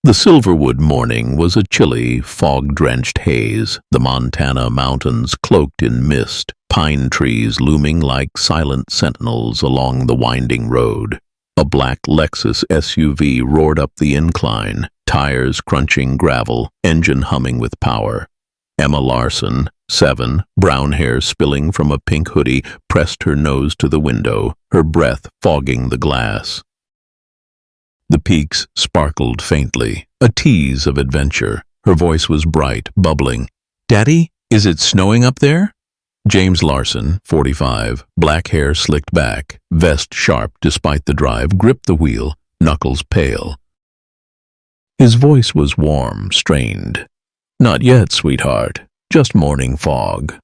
The Silverwood morning was a chilly, fog-drenched haze, the Montana mountains cloaked in mist, pine trees looming like silent sentinels along the winding road. A black Lexus SUV roared up the incline, tires crunching gravel, engine humming with power. Emma Larson, 7, brown hair spilling from a pink hoodie, pressed her nose to the window, her breath fogging the glass. The peaks sparkled faintly, a tease of adventure. Her voice was bright, bubbling. "Daddy, is it snowing up there?" James Larson, 45, black hair slicked back, vest sharp despite the drive, gripped the wheel, knuckles pale. His voice was warm, strained. "Not yet, sweetheart. Just morning fog."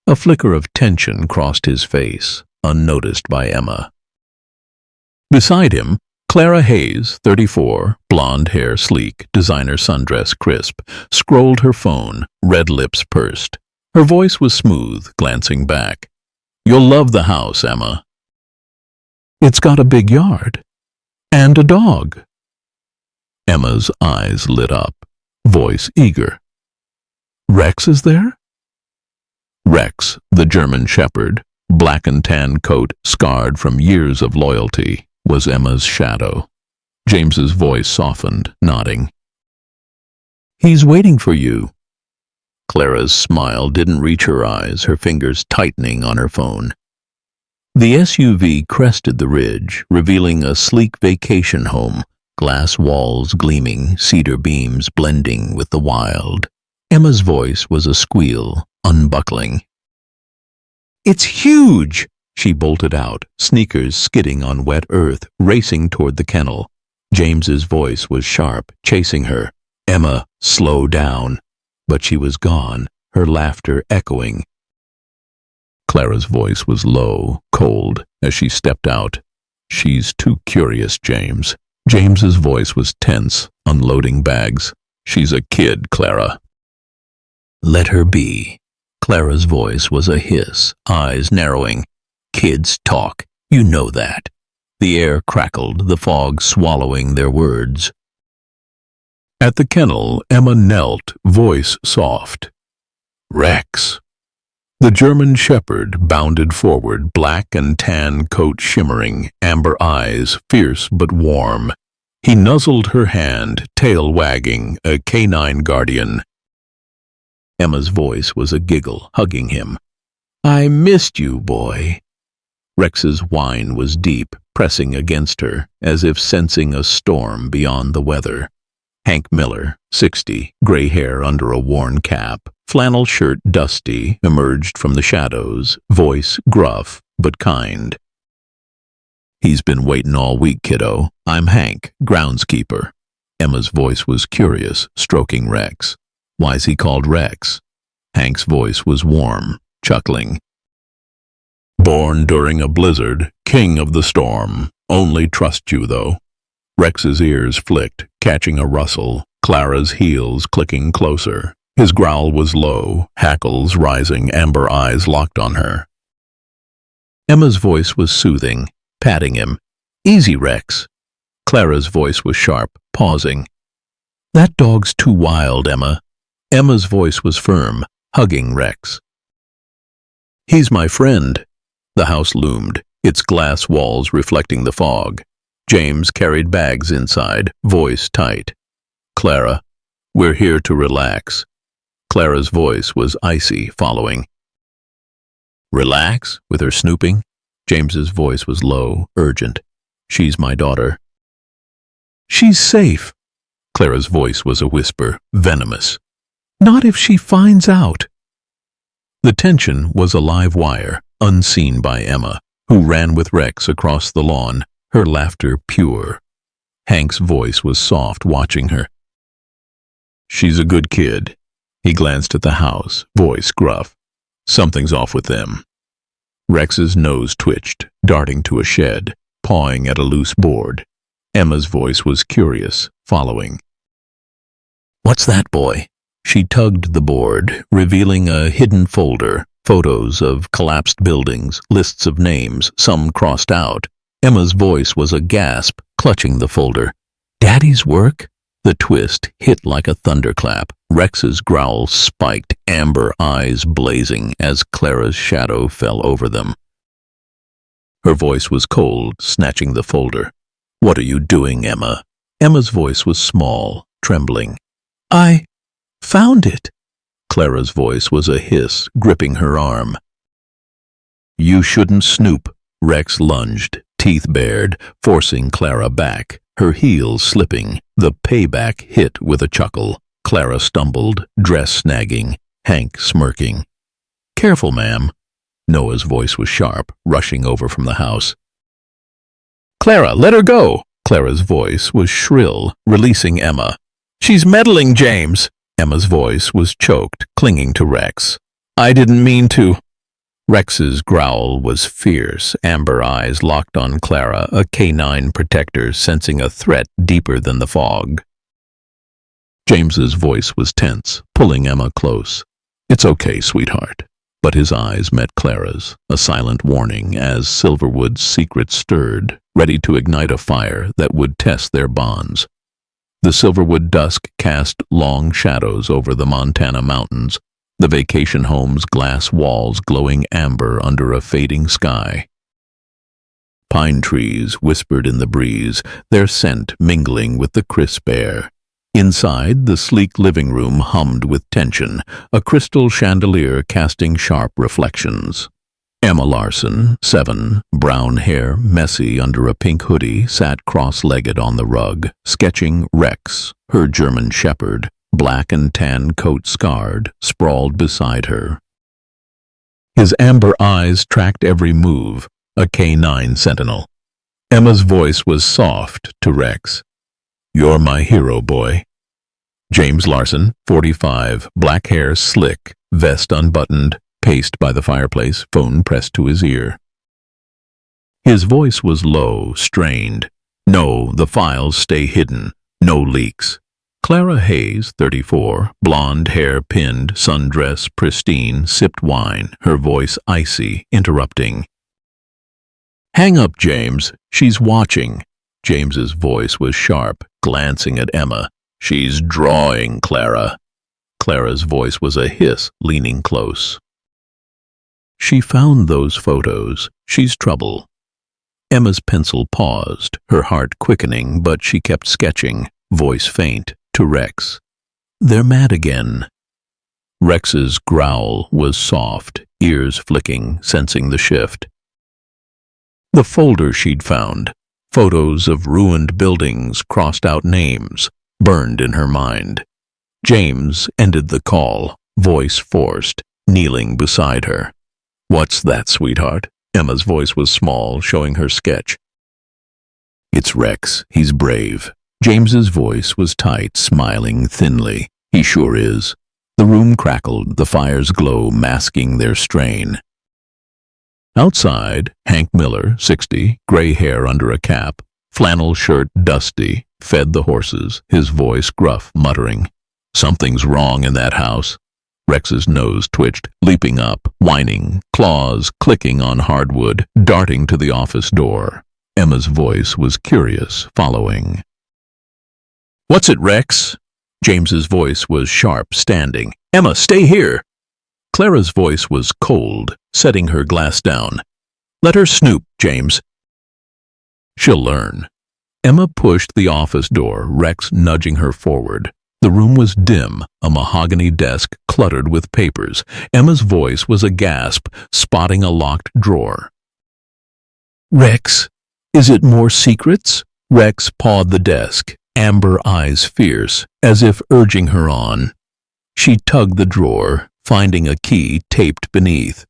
A flicker of tension crossed his face, unnoticed by Emma. Beside him, Clara Hayes, 34, blonde hair sleek, designer sundress crisp, scrolled her phone, red lips pursed. Her voice was smooth, glancing back. "You'll love the house, Emma. It's got a big yard. And a dog." Emma's eyes lit up, voice eager. "Rex is there?" Rex, the German shepherd, black and tan coat scarred from years of loyalty, was Emma's shadow. James's voice softened, nodding. "He's waiting for you." Clara's smile didn't reach her eyes, her fingers tightening on her phone. The SUV crested the ridge, revealing a sleek vacation home, glass walls gleaming, cedar beams blending with the wild. Emma's voice was a squeal, unbuckling. "It's huge!" She bolted out, sneakers skidding on wet earth, racing toward the kennel. James's voice was sharp, chasing her. "Emma, slow down." But she was gone, her laughter echoing. Clara's voice was low, cold, as she stepped out. "She's too curious, James." James's voice was tense, unloading bags. "She's a kid, Clara." "Let her be." Clara's voice was a hiss, eyes narrowing. "Kids talk, you know that." The air crackled, the fog swallowing their words. At the kennel, Emma knelt, voice soft. "Rex." The German shepherd bounded forward, black and tan coat shimmering, amber eyes, fierce but warm. He nuzzled her hand, tail wagging, a canine guardian. Emma's voice was a giggle, hugging him. "I missed you, boy." Rex's whine was deep, pressing against her, as if sensing a storm beyond the weather. Hank Miller, 60, gray hair under a worn cap, flannel shirt dusty, emerged from the shadows, voice gruff but kind. "He's been waiting all week, kiddo. I'm Hank, groundskeeper." Emma's voice was curious, stroking Rex. "Why's he called Rex?" Hank's voice was warm, chuckling. "Born during a blizzard, king of the storm. Only trust you, though." Rex's ears flicked, catching a rustle, Clara's heels clicking closer. His growl was low, hackles rising, amber eyes locked on her. Emma's voice was soothing, patting him. "Easy, Rex." Clara's voice was sharp, pausing. "That dog's too wild, Emma." Emma's voice was firm, hugging Rex. "He's my friend." The house loomed, its glass walls reflecting the fog. James carried bags inside, voice tight. "Clara, we're here to relax." Clara's voice was icy, following. "Relax?" with her snooping. James's voice was low, urgent. "She's my daughter." "She's safe." Clara's voice was a whisper, venomous. "Not if she finds out." The tension was a live wire, unseen by Emma, who ran with Rex across the lawn, her laughter pure. Hank's voice was soft, watching her. "She's a good kid." He glanced at the house, voice gruff. "Something's off with them." Rex's nose twitched, darting to a shed, pawing at a loose board. Emma's voice was curious, following. "What's that, boy?" She tugged the board, revealing a hidden folder, photos of collapsed buildings, lists of names, some crossed out. Emma's voice was a gasp, clutching the folder. "Daddy's work?" The twist hit like a thunderclap. Rex's growl spiked, amber eyes blazing as Clara's shadow fell over them. Her voice was cold, snatching the folder. "What are you doing, Emma?" Emma's voice was small, trembling. "I found it." Clara's voice was a hiss, gripping her arm. "You shouldn't snoop." Rex lunged, teeth bared, forcing Clara back, her heels slipping. The payback hit with a chuckle. Clara stumbled, dress snagging, Hank smirking. "Careful, ma'am." Noah's voice was sharp, rushing over from the house. "Clara, let her go!" Clara's voice was shrill, releasing Emma. "She's meddling, James!" Emma's voice was choked, clinging to Rex. "I didn't mean to." Rex's growl was fierce, amber eyes locked on Clara, a canine protector sensing a threat deeper than the fog. James's voice was tense, pulling Emma close. "It's okay, sweetheart." But his eyes met Clara's, a silent warning as Silverwood's secret stirred, ready to ignite a fire that would test their bonds. The Silverwood dusk cast long shadows over the Montana mountains, the vacation home's glass walls glowing amber under a fading sky. Pine trees whispered in the breeze, their scent mingling with the crisp air. Inside, the sleek living room hummed with tension, a crystal chandelier casting sharp reflections. Emma Larson, 7, brown hair messy under a pink hoodie, sat cross-legged on the rug, sketching Rex, her German shepherd, black and tan coat scarred, sprawled beside her. His amber eyes tracked every move, a canine sentinel. Emma's voice was soft to Rex. "You're my hero, boy." James Larson, 45, black hair slick, vest unbuttoned, paced by the fireplace, phone pressed to his ear. His voice was low, strained. "No, the files stay hidden. No leaks." Clara Hayes, 34, blonde hair pinned, sundress pristine, sipped wine, her voice icy, interrupting. "Hang up, James. She's watching." James's voice was sharp, glancing at Emma. "She's drawing, Clara." Clara's voice was a hiss, leaning close. "She found those photos. She's trouble." Emma's pencil paused, her heart quickening, but she kept sketching, voice faint, to Rex. "They're mad again." Rex's growl was soft, ears flicking, sensing the shift. The folder she'd found, photos of ruined buildings, crossed out names, burned in her mind. James ended the call, voice forced, kneeling beside her. "What's that, sweetheart?" Emma's voice was small, showing her sketch. "It's Rex. He's brave." James's voice was tight, smiling thinly. "He sure is." The room crackled, the fire's glow masking their strain. Outside, Hank Miller, 60, gray hair under a cap, flannel shirt dusty, fed the horses, his voice gruff, muttering, "Something's wrong in that house." Rex's nose twitched, leaping up, whining, claws clicking on hardwood, darting to the office door. Emma's voice was curious, following. "What's it, Rex?" James's voice was sharp, standing. "Emma, stay here." Clara's voice was cold, setting her glass down. "Let her snoop, James." "She'll learn." Emma pushed the office door, Rex nudging her forward. The room was dim, a mahogany desk cluttered with papers. Emma's voice was a gasp, spotting a locked drawer. "Rex, is it more secrets?" Rex pawed the desk, amber eyes fierce, as if urging her on. She tugged the drawer, finding a key taped beneath.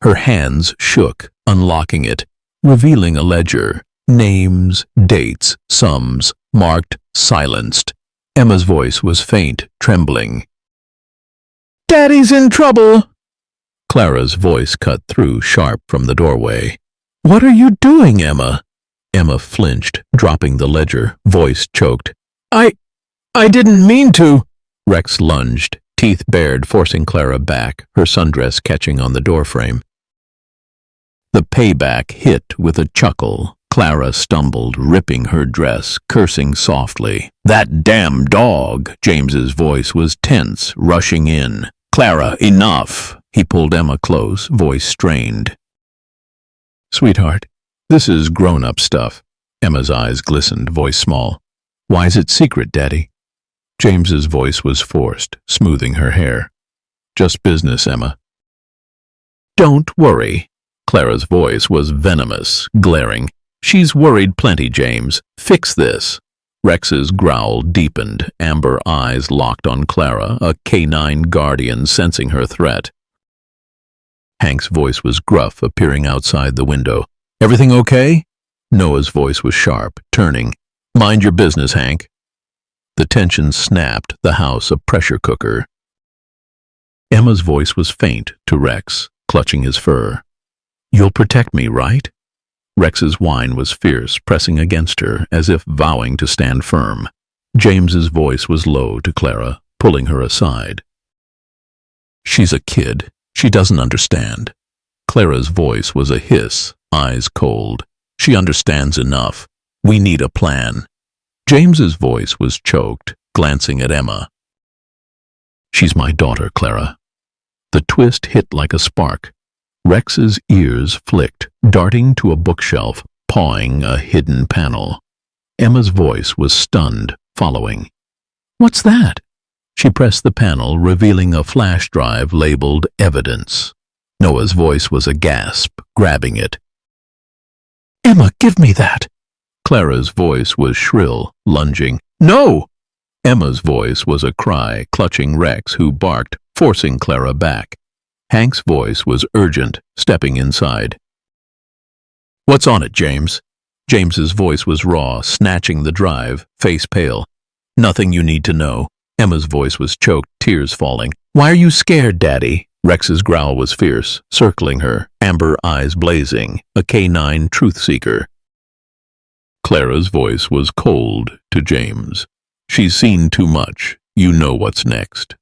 Her hands shook, unlocking it, revealing a ledger. Names, dates, sums, marked silenced. Emma's voice was faint, trembling. "Daddy's in trouble!" Clara's voice cut through, sharp from the doorway. "What are you doing, Emma?" Emma flinched, dropping the ledger, voice choked. I didn't mean to." Rex lunged, teeth bared, forcing Clara back, her sundress catching on the doorframe. The payback hit with a chuckle. Clara stumbled, ripping her dress, cursing softly. "That damn dog!" James's voice was tense, rushing in. "Clara, enough!" He pulled Emma close, voice strained. "Sweetheart, this is grown-up stuff." Emma's eyes glistened, voice small. "Why is it secret, Daddy?" James's voice was forced, smoothing her hair. "Just business, Emma." "Don't worry." Clara's voice was venomous, glaring. "She's worried plenty, James. Fix this." Rex's growl deepened, amber eyes locked on Clara, a canine guardian sensing her threat. Hank's voice was gruff, appearing outside the window. "Everything okay?" Noah's voice was sharp, turning. "Mind your business, Hank." The tension snapped, the house a pressure cooker. Emma's voice was faint to Rex, clutching his fur. "You'll protect me, right?" Rex's whine was fierce, pressing against her, as if vowing to stand firm. James's voice was low to Clara, pulling her aside. "She's a kid. She doesn't understand." Clara's voice was a hiss, eyes cold. "She understands enough. We need a plan." James's voice was choked, glancing at Emma. "She's my daughter, Clara." The twist hit like a spark. Rex's ears flicked, darting to a bookshelf, pawing a hidden panel. Emma's voice was stunned, following. "What's that?" She pressed the panel, revealing a flash drive labeled Evidence. Noah's voice was a gasp, grabbing it. "Emma, give me that!" Clara's voice was shrill, lunging. "No!" Emma's voice was a cry, clutching Rex, who barked, forcing Clara back. Hank's voice was urgent, stepping inside. "What's on it, James?" James's voice was raw, snatching the drive, face pale. "Nothing you need to know." Emma's voice was choked, tears falling. "Why are you scared, Daddy?" Rex's growl was fierce, circling her, amber eyes blazing, a canine truth-seeker. Clara's voice was cold to James. "She's seen too much. You know what's next."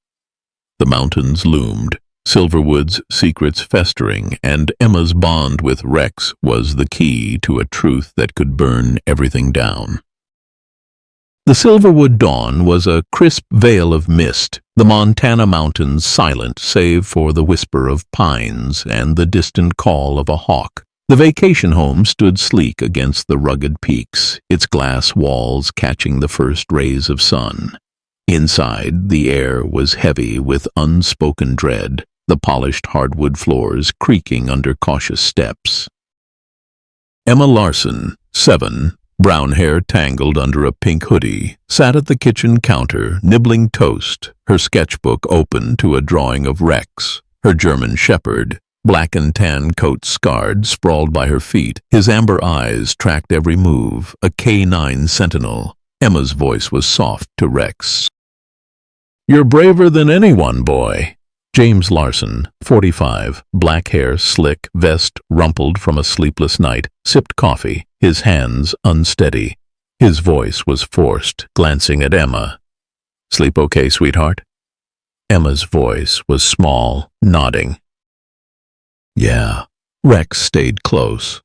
The mountains loomed, Silverwood's secrets festering, and Emma's bond with Rex was the key to a truth that could burn everything down. The Silverwood dawn was a crisp veil of mist, the Montana mountains silent save for the whisper of pines and the distant call of a hawk. The vacation home stood sleek against the rugged peaks, its glass walls catching the first rays of sun. Inside, the air was heavy with unspoken dread, the polished hardwood floors creaking under cautious steps. Emma Larson, 7, brown hair tangled under a pink hoodie, sat at the kitchen counter, nibbling toast, her sketchbook open to a drawing of Rex, her German shepherd, black and tan coat scarred, sprawled by her feet. His amber eyes tracked every move, a canine sentinel. Emma's voice was soft to Rex. "You're braver than anyone, boy." James Larson, 45, black hair slick, vest rumpled from a sleepless night, sipped coffee, his hands unsteady. His voice was forced, glancing at Emma. "Sleep okay, sweetheart?" Emma's voice was small, nodding. "Yeah." Rex stayed close.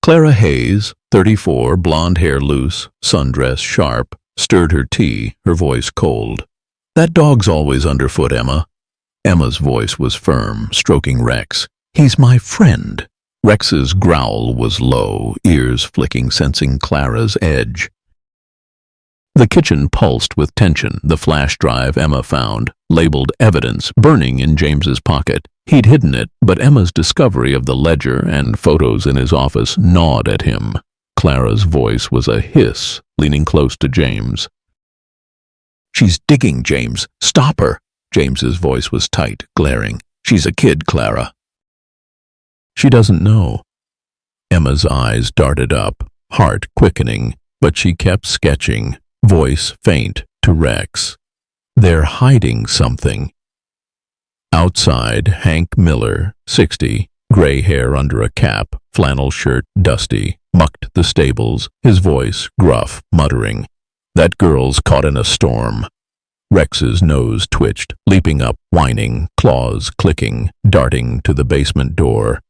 Clara Hayes, 34, blonde hair loose, sundress sharp, stirred her tea, her voice cold. "That dog's always underfoot, Emma." Emma's voice was firm, stroking Rex. "He's my friend." Rex's growl was low, ears flicking, sensing Clara's edge. The kitchen pulsed with tension, the flash drive Emma found, labeled Evidence, burning in James's pocket. He'd hidden it, but Emma's discovery of the ledger and photos in his office gnawed at him. Clara's voice was a hiss, leaning close to James. "She's digging, James. Stop her." James's voice was tight, glaring. "She's a kid, Clara." "She doesn't know." Emma's eyes darted up, heart quickening, but she kept sketching, voice faint to Rex. "They're hiding something." Outside, Hank Miller, 60, gray hair under a cap, flannel shirt dusty, mucked the stables, his voice gruff, muttering, "That girl's caught in a storm." Rex's nose twitched, leaping up, whining, claws clicking, darting to the basement door.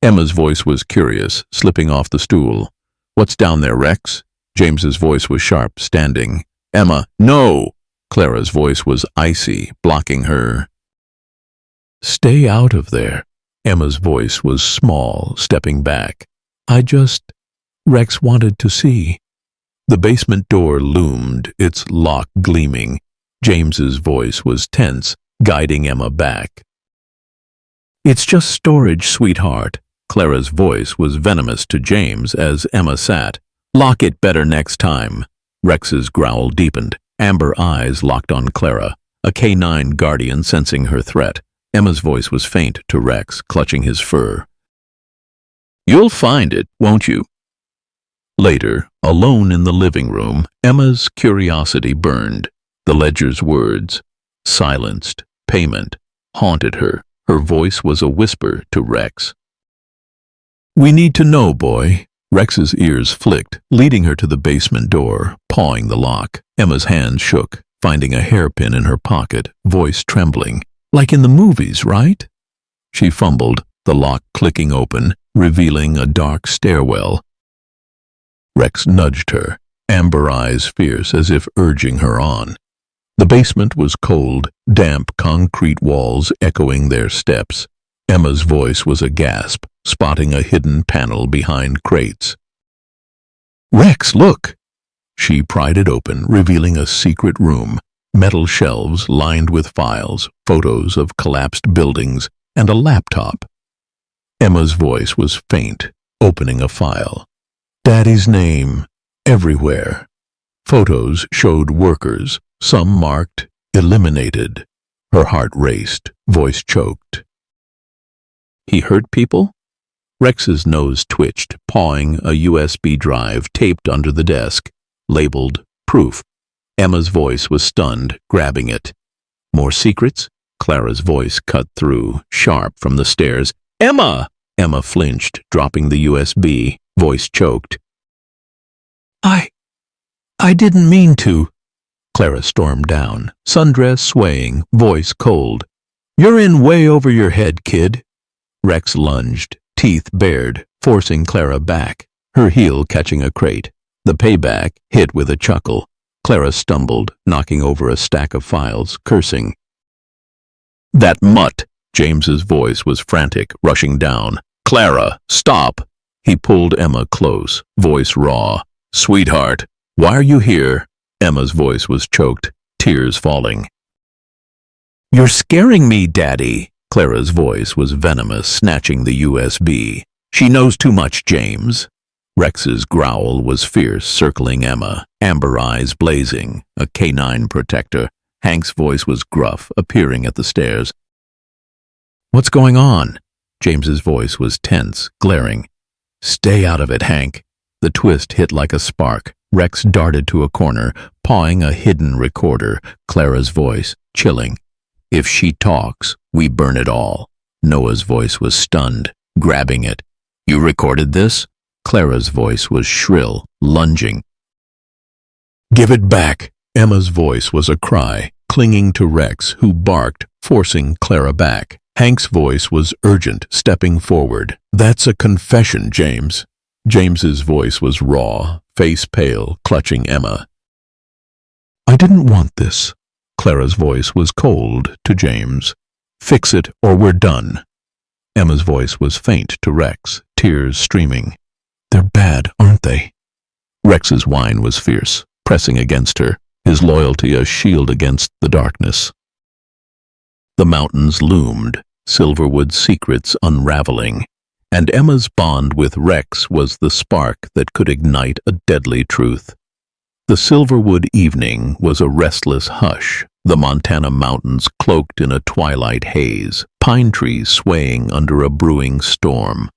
Emma's voice was curious, slipping off the stool. "What's down there, Rex?" James's voice was sharp, standing. "Emma, no!" Clara's voice was icy, blocking her. "Stay out of there." Emma's voice was small, stepping back. Rex wanted to see." The basement door loomed, its lock gleaming. James's voice was tense, guiding Emma back. "It's just storage, sweetheart." Clara's voice was venomous to James as Emma sat. "Lock it better next time." Rex's growl deepened. Amber eyes locked on Clara, a canine guardian sensing her threat. Emma's voice was faint to Rex, clutching his fur. "You'll find it, won't you?" Later, alone in the living room, Emma's curiosity burned. The ledger's words, silenced, payment, haunted her. Her voice was a whisper to Rex. "We need to know, boy." Rex's ears flicked, leading her to the basement door, pawing the lock. Emma's hands shook, finding a hairpin in her pocket, voice trembling. "Like in the movies, right?" She fumbled, the lock clicking open, revealing a dark stairwell. Rex nudged her, amber eyes fierce as if urging her on. The basement was cold, damp concrete walls echoing their steps. Emma's voice was a gasp, spotting a hidden panel behind crates. "Rex, look!" She pried it open, revealing a secret room, metal shelves lined with files, photos of collapsed buildings, and a laptop. Emma's voice was faint, opening a file. Daddy's name, everywhere. Photos showed workers, some marked eliminated. Her heart raced, voice choked. "He hurt people?" Rex's nose twitched, pawing a USB drive taped under the desk, labeled proof. Emma's voice was stunned, grabbing it. "More secrets?" Clara's voice cut through, sharp from the stairs. "Emma!" Emma flinched, dropping the USB, voice choked. I didn't mean to." Clara stormed down, sundress swaying, voice cold. "You're in way over your head, kid." Rex lunged, teeth bared, forcing Clara back, her heel catching a crate. The payback hit with a chuckle. Clara stumbled, knocking over a stack of files, cursing. "That mutt!" James's voice was frantic, rushing down. "Clara, stop!" He pulled Emma close, voice raw. "Sweetheart, why are you here?" Emma's voice was choked, tears falling. "You're scaring me, Daddy." Clara's voice was venomous, snatching the USB. "She knows too much, James." Rex's growl was fierce, circling Emma, amber eyes blazing, a canine protector. Hank's voice was gruff, appearing at the stairs. "What's going on?" James's voice was tense, glaring. "Stay out of it, Hank." The twist hit like a spark. Rex darted to a corner, pawing a hidden recorder. Clara's voice, chilling. "If she talks, we burn it all." Noah's voice was stunned, grabbing it. "You recorded this?" Clara's voice was shrill, lunging. "Give it back!" Emma's voice was a cry, clinging to Rex, who barked, forcing Clara back. Hank's voice was urgent, stepping forward. "That's a confession, James." James's voice was raw, face pale, clutching Emma. "I didn't want this." Clara's voice was cold to James. "Fix it or we're done." Emma's voice was faint to Rex, tears streaming. "They're bad, aren't they?" Rex's whine was fierce, pressing against her, his loyalty a shield against the darkness. The mountains loomed, Silverwood's secrets unraveling, and Emma's bond with Rex was the spark that could ignite a deadly truth. The Silverwood evening was a restless hush, the Montana mountains cloaked in a twilight haze, pine trees swaying under a brewing storm.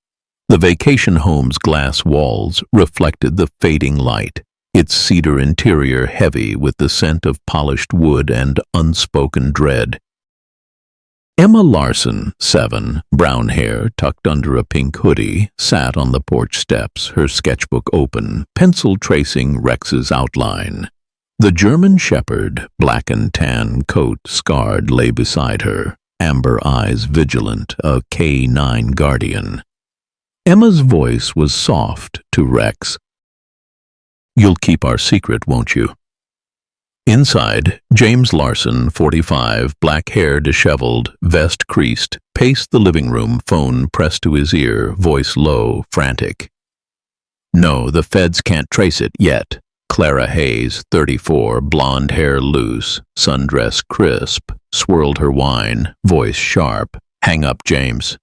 The vacation home's glass walls reflected the fading light, its cedar interior heavy with the scent of polished wood and unspoken dread. Emma Larson, 7, brown hair tucked under a pink hoodie, sat on the porch steps, her sketchbook open, pencil tracing Rex's outline. The German Shepherd, black and tan, coat scarred, lay beside her, amber eyes vigilant, a K9 guardian. Emma's voice was soft to Rex. "You'll keep our secret, won't you?" Inside, James Larson, 45, black hair disheveled, vest creased, paced the living room, phone pressed to his ear, voice low, frantic. "No, the feds can't trace it yet." Clara Hayes, 34, blonde hair loose, sundress crisp, swirled her wine, voice sharp. "Hang up, James."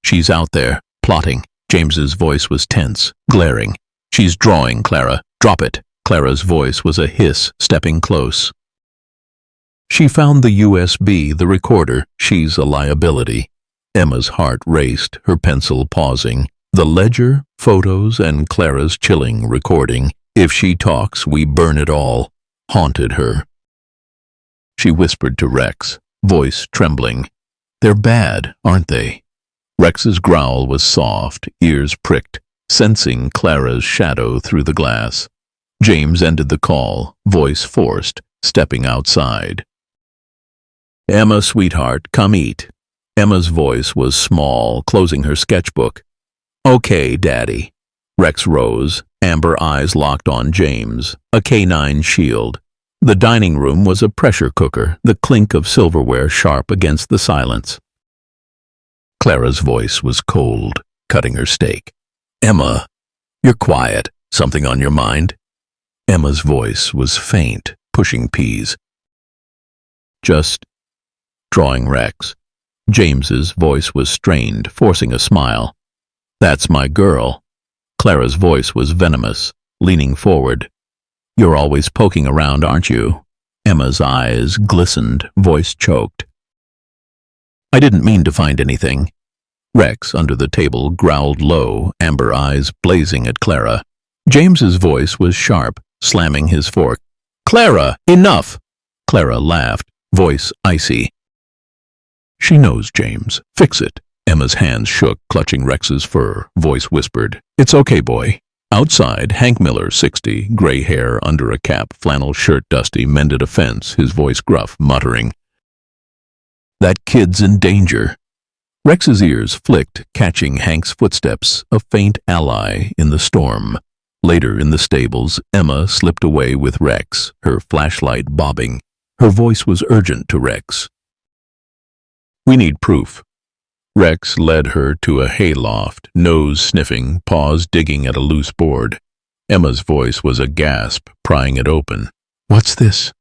"She's out there, plotting." James's voice was tense, glaring. "She's drawing, Clara. Drop it." Clara's voice was a hiss, stepping close. "She found the USB, the recorder. She's a liability." Emma's heart raced, her pencil pausing. The ledger, photos, and Clara's chilling recording. "If she talks, we burn it all," haunted her. She whispered to Rex, voice trembling. "They're bad, aren't they?" Rex's growl was soft, ears pricked, sensing Clara's shadow through the glass. James ended the call, voice forced, stepping outside. "Emma, sweetheart, come eat." Emma's voice was small, closing her sketchbook. "Okay, Daddy." Rex rose, amber eyes locked on James, a canine shield. The dining room was a pressure cooker, the clink of silverware sharp against the silence. Clara's voice was cold, cutting her steak. "Emma, you're quiet. Something on your mind?" Emma's voice was faint, pushing peas. "Just drawing Rex." James's voice was strained, forcing a smile. "That's my girl." Clara's voice was venomous, leaning forward. "You're always poking around, aren't you?" Emma's eyes glistened, voice choked. "I didn't mean to find anything." Rex, under the table, growled low, amber eyes blazing at Clara. James's voice was sharp, slamming his fork. "Clara, enough!" Clara laughed, voice icy. "She knows, James. Fix it." Emma's hands shook, clutching Rex's fur, voice whispered. "It's okay, boy." Outside, Hank Miller, 60, gray hair under a cap, flannel shirt dusty, mended a fence, his voice gruff, muttering, "That kid's in danger." Rex's ears flicked, catching Hank's footsteps, a faint ally in the storm. Later in the stables, Emma slipped away with Rex, her flashlight bobbing. Her voice was urgent to Rex. "We need proof." Rex led her to a hayloft, nose sniffing, paws digging at a loose board. Emma's voice was a gasp, prying it open. "What's this?"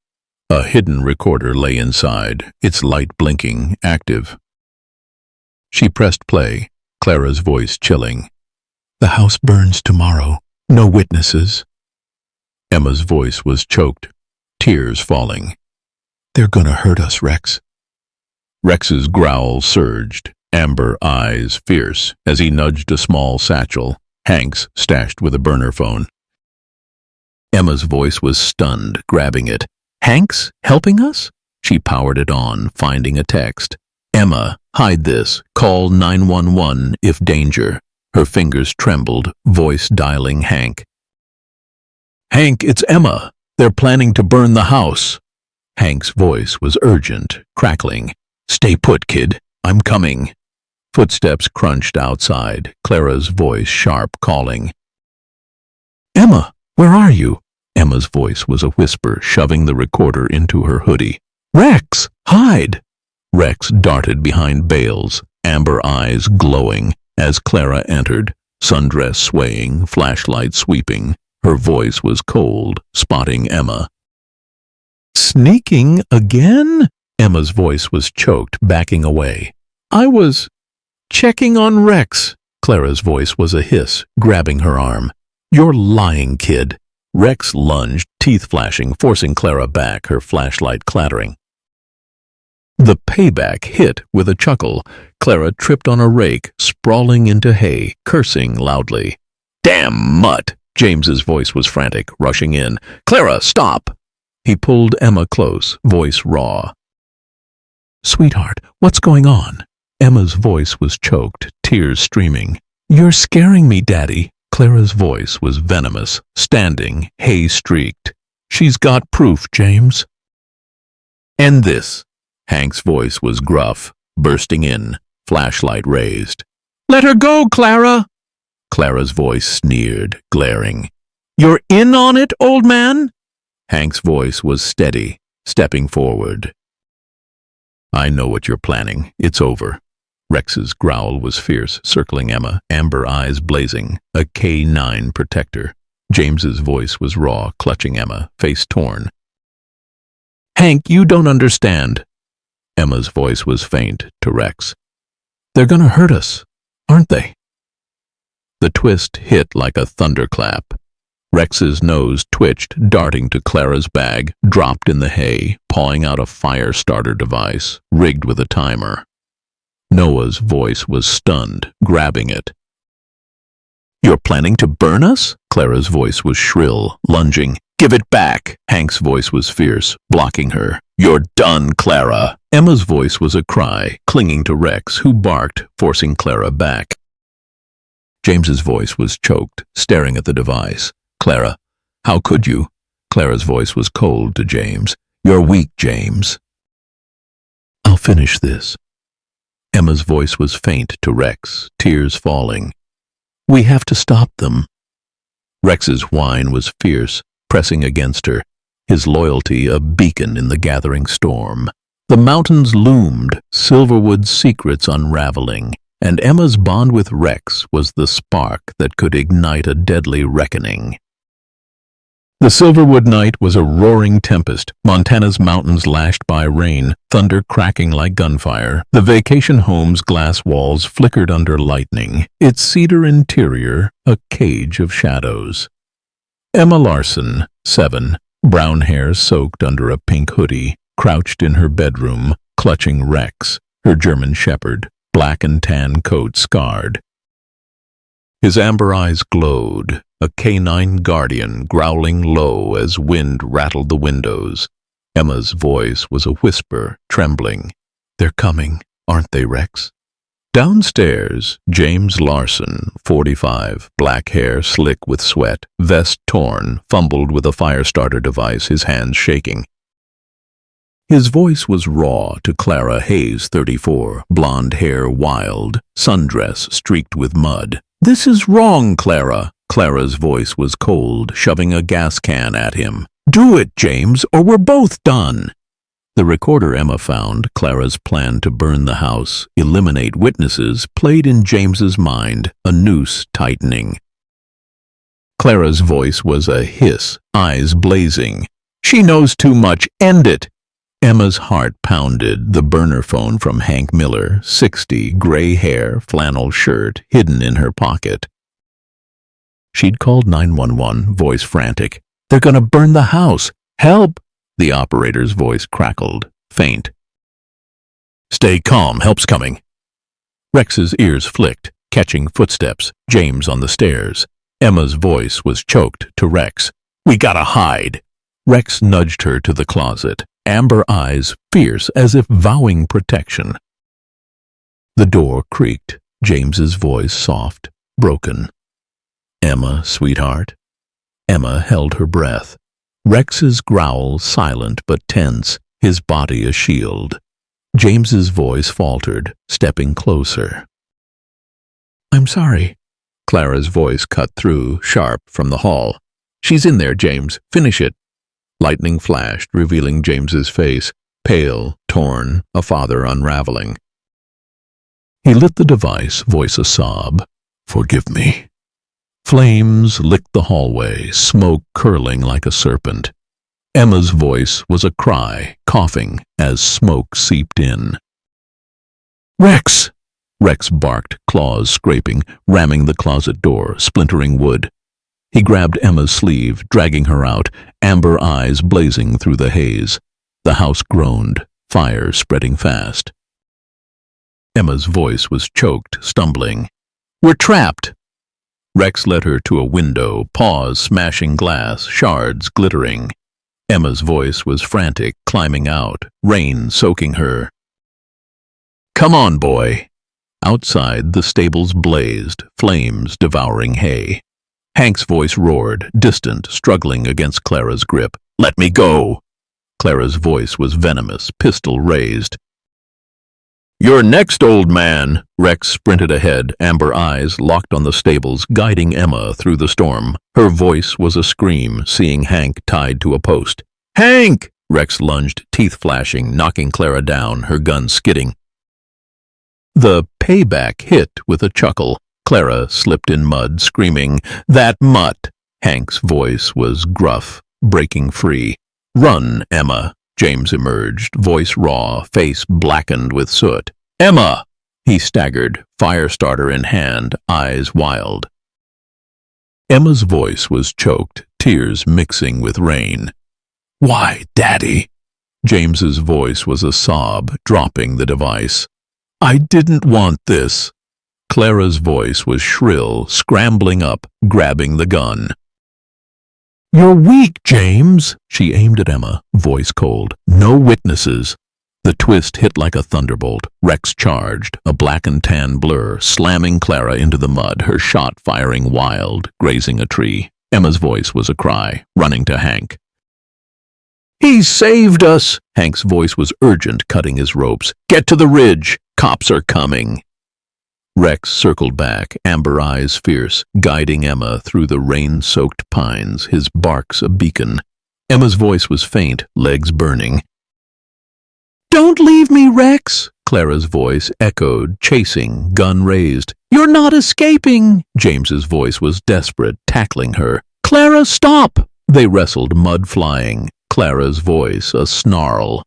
A hidden recorder lay inside, its light blinking, active. She pressed play, Clara's voice chilling. "The house burns tomorrow. No witnesses." Emma's voice was choked, tears falling. "They're gonna hurt us, Rex." Rex's growl surged, amber eyes fierce, as he nudged a small satchel, Hank's stashed with a burner phone. Emma's voice was stunned, grabbing it. "Hank's helping us?" She powered it on, finding a text. "Emma, hide this. Call 911 if danger." Her fingers trembled, voice dialing Hank. "Hank, it's Emma. They're planning to burn the house." Hank's voice was urgent, crackling. "Stay put, kid. I'm coming." Footsteps crunched outside, Clara's voice sharp, calling. "Emma, where are you?" Emma's voice was a whisper, shoving the recorder into her hoodie. "Rex, hide!" Rex darted behind bales, amber eyes glowing, as Clara entered, sundress swaying, flashlight sweeping. Her voice was cold, spotting Emma. "Sneaking again?" Emma's voice was choked, backing away. "I was checking on Rex." Clara's voice was a hiss, grabbing her arm. "You're lying, kid." Rex lunged, teeth flashing, forcing Clara back, her flashlight clattering. The payback hit with a chuckle. Clara tripped on a rake, sprawling into hay, cursing loudly. "Damn mutt!" James's voice was frantic, rushing in. "Clara, stop!" He pulled Emma close, voice raw. "Sweetheart, what's going on?" Emma's voice was choked, tears streaming. "You're scaring me, Daddy." Clara's voice was venomous, standing, hay-streaked. "She's got proof, James." "End this." Hank's voice was gruff, bursting in, flashlight raised. Let her go, Clara! Clara's voice sneered, glaring. You're in on it, old man? Hank's voice was steady, stepping forward. I know what you're planning. It's over. Rex's growl was fierce, circling Emma, amber eyes blazing, a K9 protector. James's voice was raw, clutching Emma, face torn. Hank, you don't understand. Emma's voice was faint to Rex. They're gonna hurt us, aren't they? The twist hit like a thunderclap. Rex's nose twitched, darting to Clara's bag, dropped in the hay, pawing out a fire starter device, rigged with a timer. Noah's voice was stunned, grabbing it. You're planning to burn us? Clara's voice was shrill, lunging. Give it back! Hank's voice was fierce, blocking her. You're done, Clara! Emma's voice was a cry, clinging to Rex, who barked, forcing Clara back. James's voice was choked, staring at the device. Clara, how could you? Clara's voice was cold to James. You're weak, James. I'll finish this. Emma's voice was faint to Rex, tears falling. We have to stop them. Rex's whine was fierce, pressing against her, his loyalty a beacon in the gathering storm. The mountains loomed, Silverwood's secrets unraveling, and Emma's bond with Rex was the spark that could ignite a deadly reckoning. The Silverwood night was a roaring tempest, Montana's mountains lashed by rain, thunder cracking like gunfire. The vacation home's glass walls flickered under lightning, its cedar interior a cage of shadows. Emma Larson, 7, brown hair soaked under a pink hoodie, crouched in her bedroom, clutching Rex, her German shepherd, black and tan coat scarred. His amber eyes glowed, a K9 guardian growling low as wind rattled the windows. Emma's voice was a whisper, trembling. They're coming, aren't they, Rex? Downstairs, James Larson, 45, black hair slick with sweat, vest torn, fumbled with a fire starter device, his hands shaking. His voice was raw to Clara Hayes, 34, blonde hair wild, sundress streaked with mud. This is wrong, Clara. Clara's voice was cold, shoving a gas can at him. Do it, James, or we're both done. The recorder Emma found, Clara's plan to burn the house, eliminate witnesses, played in James's mind, a noose tightening. Clara's voice was a hiss, eyes blazing. She knows too much. End it. Emma's heart pounded, the burner phone from Hank Miller, 60, gray hair, flannel shirt, hidden in her pocket. She'd called 911, voice frantic. They're gonna burn the house. Help! The operator's voice crackled, faint. Stay calm, help's coming. Rex's ears flicked, catching footsteps, James on the stairs. Emma's voice was choked to Rex. We gotta hide. Rex nudged her to the closet, amber eyes fierce as if vowing protection. The door creaked, James's voice soft, broken. Emma, sweetheart. Emma held her breath. Rex's growl silent but tense, his body a shield. James's voice faltered, stepping closer. I'm sorry. Clara's voice cut through, sharp, from the hall. She's in there, James. Finish it. Lightning flashed, revealing James's face, pale, torn, a father unraveling. He lit the device, voice a sob. Forgive me. Flames licked the hallway, smoke curling like a serpent. Emma's voice was a cry, coughing, as smoke seeped in. Rex! Rex barked, claws scraping, ramming the closet door, splintering wood. He grabbed Emma's sleeve, dragging her out, amber eyes blazing through the haze. The house groaned, fire spreading fast. Emma's voice was choked, stumbling. We're trapped! Rex led her to a window, paws smashing glass, shards glittering. Emma's voice was frantic, climbing out, rain soaking her. Come on, boy! Outside, the stables blazed, flames devouring hay. Hank's voice roared, distant, struggling against Clara's grip. Let me go! Clara's voice was venomous, pistol raised. "You're next, old man!" Rex sprinted ahead, amber eyes locked on the stables, guiding Emma through the storm. Her voice was a scream, seeing Hank tied to a post. "Hank!" Rex lunged, teeth flashing, knocking Clara down, her gun skidding. The payback hit with a chuckle. Clara slipped in mud, screaming, "That mutt!" Hank's voice was gruff, breaking free. "Run, Emma!" James emerged, voice raw, face blackened with soot. "Emma!" He staggered, fire starter in hand, eyes wild. Emma's voice was choked, tears mixing with rain. "Why, Daddy?" James's voice was a sob, dropping the device. "I didn't want this." Clara's voice was shrill, scrambling up, grabbing the gun. "You're weak, James." She aimed at Emma, voice cold. "No witnesses." The twist hit like a thunderbolt. Rex charged, a black and tan blur, slamming Clara into the mud, her shot firing wild, grazing a tree. Emma's voice was a cry, running to Hank. "He saved us!" Hank's voice was urgent, cutting his ropes. "Get to the ridge! Cops are coming!" Rex circled back, amber eyes fierce, guiding Emma through the rain-soaked pines, his barks a beacon. Emma's voice was faint, legs burning. "Don't leave me, Rex!" Clara's voice echoed, chasing, gun raised. "You're not escaping!" James's voice was desperate, tackling her. "Clara, stop!" They wrestled, mud flying. Clara's voice a snarl.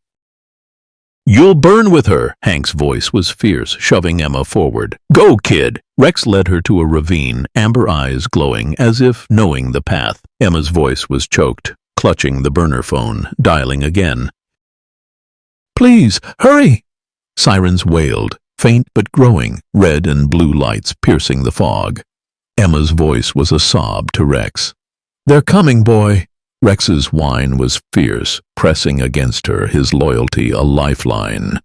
"You'll burn with her!" Hank's voice was fierce, shoving Emma forward. "Go, kid!" Rex led her to a ravine, amber eyes glowing, as if knowing the path. Emma's voice was choked, clutching the burner phone, dialing again. "Please, hurry!" Sirens wailed, faint but growing, red and blue lights piercing the fog. Emma's voice was a sob to Rex. "They're coming, boy!" Rex's whine was fierce, pressing against her, his loyalty a lifeline.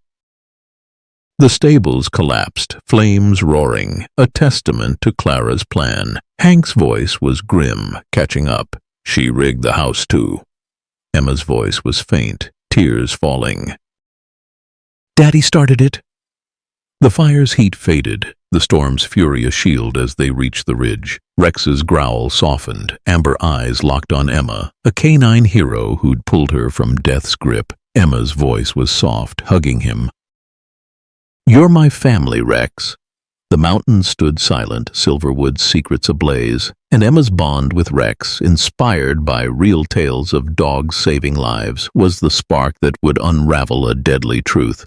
The stables collapsed, flames roaring, a testament to Clara's plan. Hank's voice was grim, catching up. She rigged the house too. Emma's voice was faint, tears falling. "Daddy started it." The fire's heat faded, the storm's fury a shield as they reached the ridge. Rex's growl softened, amber eyes locked on Emma, a canine hero who'd pulled her from death's grip. Emma's voice was soft, hugging him. "You're my family, Rex." The mountains stood silent, Silverwood's secrets ablaze, and Emma's bond with Rex, inspired by real tales of dogs saving lives, was the spark that would unravel a deadly truth.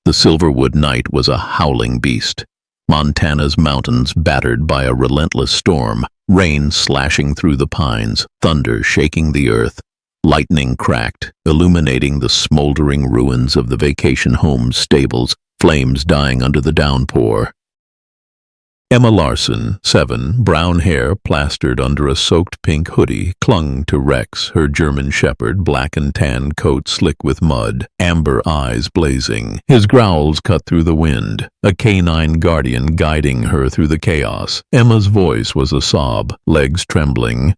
The Silverwood night was a howling beast. Montana's mountains battered by a relentless storm, rain slashing through the pines, thunder shaking the earth. Lightning cracked, illuminating the smoldering ruins of the vacation home's stables, flames dying under the downpour. Emma Larson, 7, brown hair plastered under a soaked pink hoodie, clung to Rex, her German shepherd, black and tan coat slick with mud, amber eyes blazing. His growls cut through the wind, a canine guardian guiding her through the chaos. Emma's voice was a sob, legs trembling.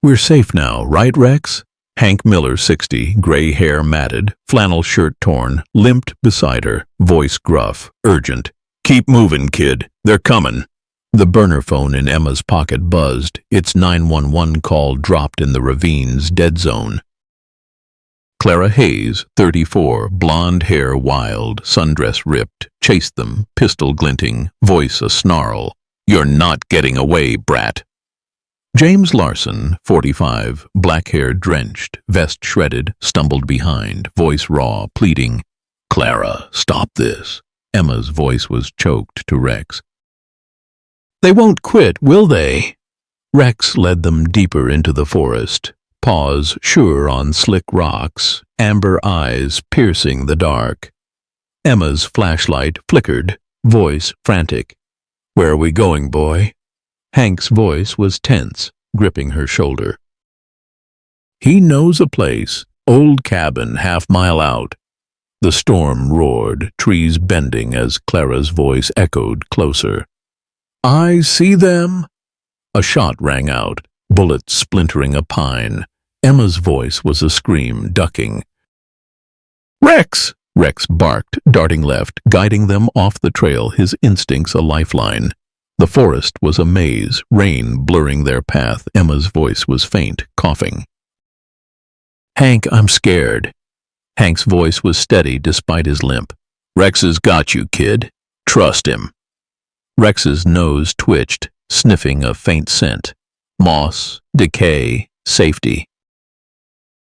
"We're safe now, right, Rex?" Hank Miller, 60, gray hair matted, flannel shirt torn, limped beside her, voice gruff, urgent. "Keep moving, kid. They're coming." The burner phone in Emma's pocket buzzed, its 911 call dropped in the ravine's dead zone. Clara Hayes, 34, blonde hair wild, sundress ripped, chased them, pistol glinting, voice a snarl. "You're not getting away, brat." James Larson, 45, black hair drenched, vest shredded, stumbled behind, voice raw, pleading. "Clara, stop this." Emma's voice was choked to Rex. "They won't quit, will they?" Rex led them deeper into the forest, paws sure on slick rocks, amber eyes piercing the dark. Emma's flashlight flickered, voice frantic. "Where are we going, boy?" Hank's voice was tense, gripping her shoulder. "He knows a place, old cabin half-mile out." The storm roared, trees bending as Clara's voice echoed closer. "I see them." A shot rang out, bullets splintering a pine. Emma's voice was a scream, ducking. "Rex!" Rex barked, darting left, guiding them off the trail, his instincts a lifeline. The forest was a maze, rain blurring their path. Emma's voice was faint, coughing. "Hank, I'm scared." Hank's voice was steady despite his limp. "Rex has got you, kid. Trust him." Rex's nose twitched, sniffing a faint scent. Moss, decay, safety.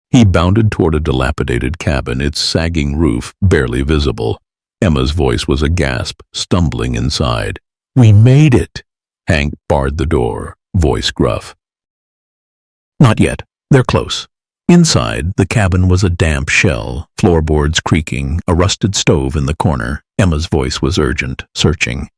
He bounded toward a dilapidated cabin, its sagging roof barely visible. Emma's voice was a gasp, stumbling inside. "We made it!" Hank barred the door, voice gruff. "Not yet. They're close." Inside, the cabin was a damp shell, floorboards creaking, a rusted stove in the corner. Emma's voice was urgent, searching.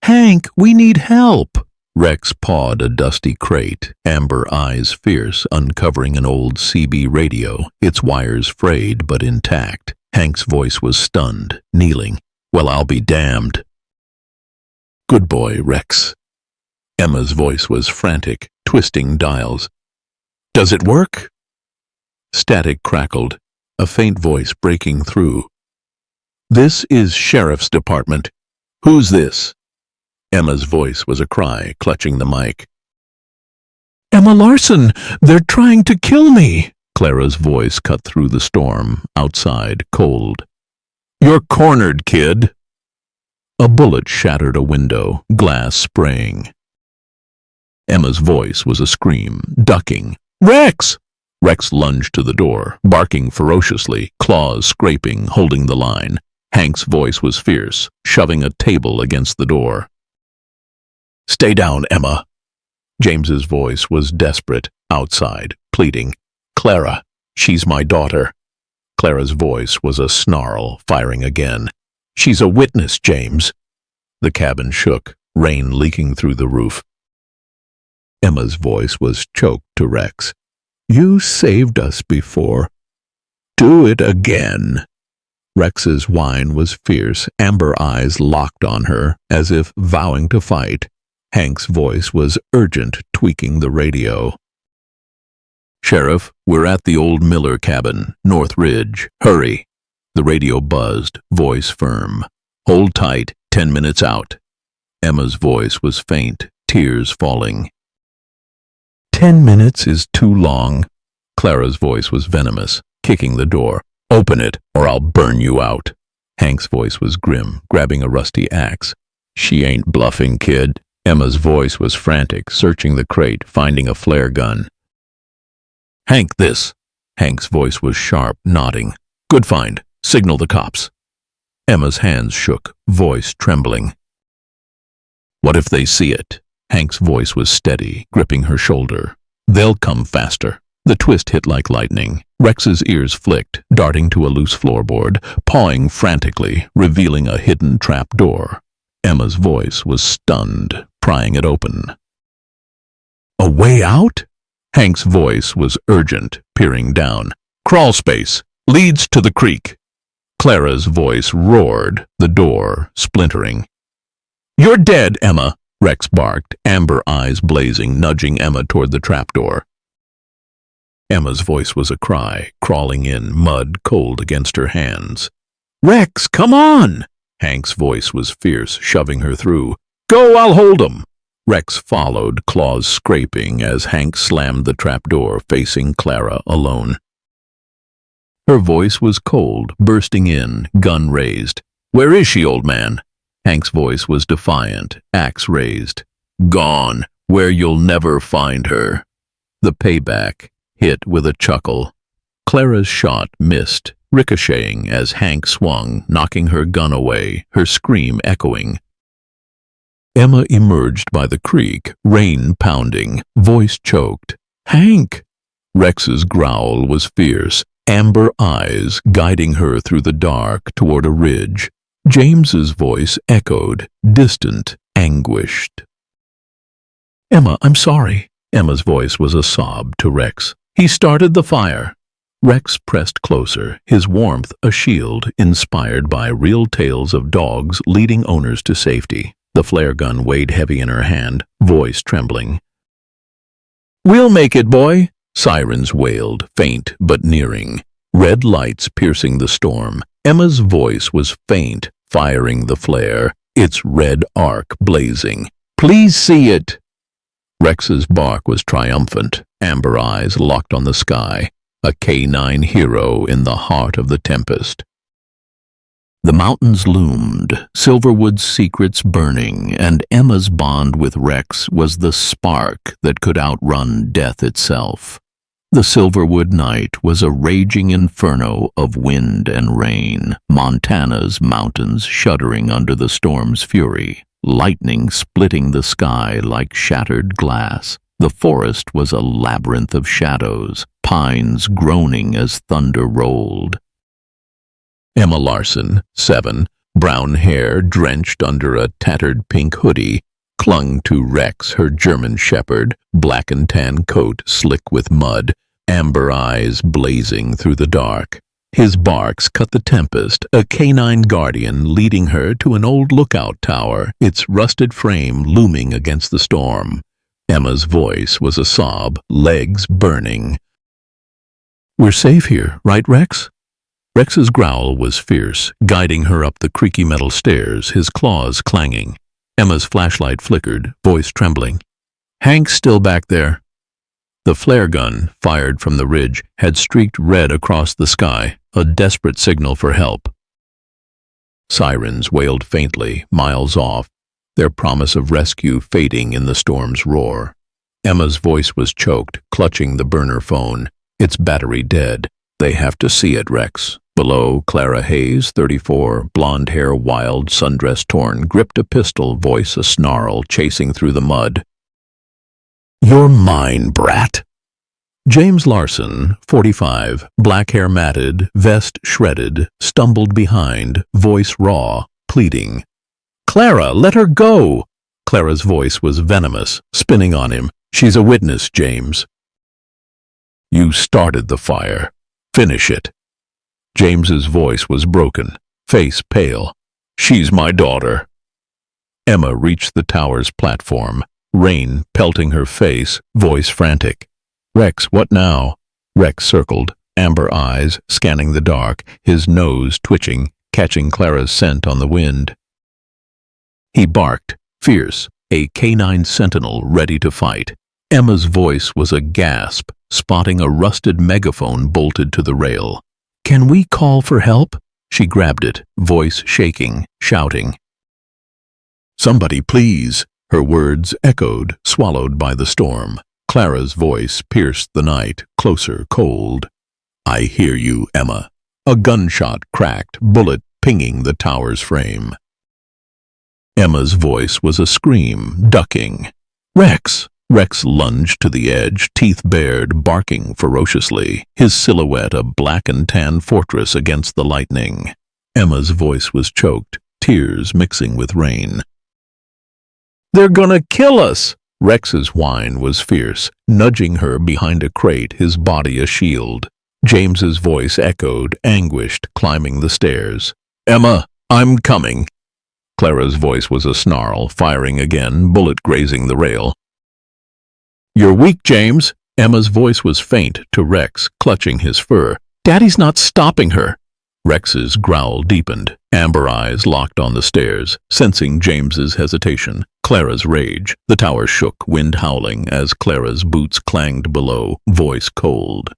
"Hank, we need help!" Rex pawed a dusty crate, amber eyes fierce, uncovering an old CB radio, its wires frayed but intact. Hank's voice was stunned, kneeling. "Well, I'll be damned." "Good boy, Rex." Emma's voice was frantic, twisting dials. "Does it work?" Static crackled, a faint voice breaking through. "This is Sheriff's Department. Who's this?" Emma's voice was a cry, clutching the mic. "Emma Larson! They're trying to kill me!" Clara's voice cut through the storm, outside, cold. "You're cornered, kid!" A bullet shattered a window, glass spraying. Emma's voice was a scream, ducking. "Rex!" Rex lunged to the door, barking ferociously, claws scraping, holding the line. Hank's voice was fierce, shoving a table against the door. "Stay down, Emma." James's voice was desperate, outside, pleading. "Clara, she's my daughter." Clara's voice was a snarl, firing again. "She's a witness, James." The cabin shook, rain leaking through the roof. Emma's voice was choked to Rex. "You saved us before. Do it again." Rex's whine was fierce, amber eyes locked on her, as if vowing to fight. Hank's voice was urgent, tweaking the radio. "Sheriff, we're at the old Miller cabin, North Ridge. Hurry." The radio buzzed, voice firm. "Hold tight, 10 minutes out." Emma's voice was faint, tears falling. 10 minutes is too long." Clara's voice was venomous, kicking the door. "Open it, or I'll burn you out." Hank's voice was grim, grabbing a rusty axe. "She ain't bluffing, kid." Emma's voice was frantic, searching the crate, finding a flare gun. "Hank, this." Hank's voice was sharp, nodding. "Good find. Signal the cops." Emma's hands shook, voice trembling. "What if they see it?" Hank's voice was steady, gripping her shoulder. "They'll come faster." The twist hit like lightning. Rex's ears flicked, darting to a loose floorboard, pawing frantically, revealing a hidden trap door. Emma's voice was stunned, prying it open. "A way out?" Hank's voice was urgent, peering down. "Crawl space. Leads to the creek." Clara's voice roared, the door splintering. "You're dead, Emma!" Rex barked, amber eyes blazing, nudging Emma toward the trapdoor. Emma's voice was a cry, crawling in, mud cold against her hands. "Rex, come on!" Hank's voice was fierce, shoving her through. "Go, I'll hold 'em!" Rex followed, claws scraping, as Hank slammed the trapdoor, facing Clara alone. Her voice was cold, bursting in, gun raised. "Where is she, old man?" Hank's voice was defiant, axe raised. "Gone, where you'll never find her." The payback hit with a chuckle. Clara's shot missed, ricocheting as Hank swung, knocking her gun away, her scream echoing. Emma emerged by the creek, rain pounding, voice choked. "Hank!" Rex's growl was fierce, amber eyes guiding her through the dark toward a ridge. James's voice echoed, distant, anguished. "Emma, I'm sorry." Emma's voice was a sob to Rex. "He started the fire." Rex pressed closer, his warmth a shield inspired by real tales of dogs leading owners to safety. The flare gun weighed heavy in her hand, voice trembling. "We'll make it, boy!" Sirens wailed, faint but nearing. red lights piercing the storm. Emma's voice was faint, firing the flare, its red arc blazing. "Please see it!" Rex's bark was triumphant, amber eyes locked on the sky, a K9 hero in the heart of the tempest. The mountains loomed, Silverwood's secrets burning, and Emma's bond with Rex was the spark that could outrun death itself. The Silverwood night was a raging inferno of wind and rain, Montana's mountains shuddering under the storm's fury, lightning splitting the sky like shattered glass. The forest was a labyrinth of shadows, pines groaning as thunder rolled. Emma Larson, 7, brown hair drenched under a tattered pink hoodie, clung to Rex, her German shepherd, black and tan coat slick with mud, amber eyes blazing through the dark. His barks cut the tempest, a canine guardian leading her to an old lookout tower, its rusted frame looming against the storm. Emma's voice was a sob, legs burning. "We're safe here, right, Rex?" Rex's growl was fierce, guiding her up the creaky metal stairs, his claws clanging. Emma's flashlight flickered, voice trembling. "Hank's still back there." The flare gun, fired from the ridge, had streaked red across the sky, a desperate signal for help. Sirens wailed faintly, miles off, their promise of rescue fading in the storm's roar. Emma's voice was choked, clutching the burner phone, its battery dead. "They have to see it, Rex." Below, Clara Hayes, 34, blonde hair wild, sundress torn, gripped a pistol, voice a snarl, chasing through the mud. "You're mine, brat!" James Larson, 45, black hair matted, vest shredded, stumbled behind, voice raw, pleading. "Clara, let her go!" Clara's voice was venomous, spinning on him. "She's a witness, James." "You started the fire. Finish it." James's voice was broken, face pale. "She's my daughter." Emma reached the tower's platform, rain pelting her face, voice frantic. "Rex, what now?" Rex circled, amber eyes scanning the dark, his nose twitching, catching Clara's scent on the wind. He barked, fierce, a canine sentinel ready to fight. Emma's voice was a gasp, spotting a rusted megaphone bolted to the rail. "Can we call for help?" She grabbed it, voice shaking, shouting. "Somebody please!" Her words echoed, swallowed by the storm. Clara's voice pierced the night, closer, cold. "I hear you, Emma." A gunshot cracked, bullet pinging the tower's frame. Emma's voice was a scream, ducking. "Rex!" Rex lunged to the edge, teeth bared, barking ferociously, his silhouette a black and tan fortress against the lightning. Emma's voice was choked, tears mixing with rain. "They're gonna kill us!" Rex's whine was fierce, nudging her behind a crate, his body a shield. James's voice echoed, anguished, climbing the stairs. "Emma, I'm coming!" Clara's voice was a snarl, firing again, bullet grazing the rail. "You're weak, James." Emma's voice was faint to Rex, clutching his fur. "Daddy's not stopping her." Rex's growl deepened, amber eyes locked on the stairs, sensing James's hesitation. Clara's rage. The tower shook, wind howling, as Clara's boots clanged below, voice cold.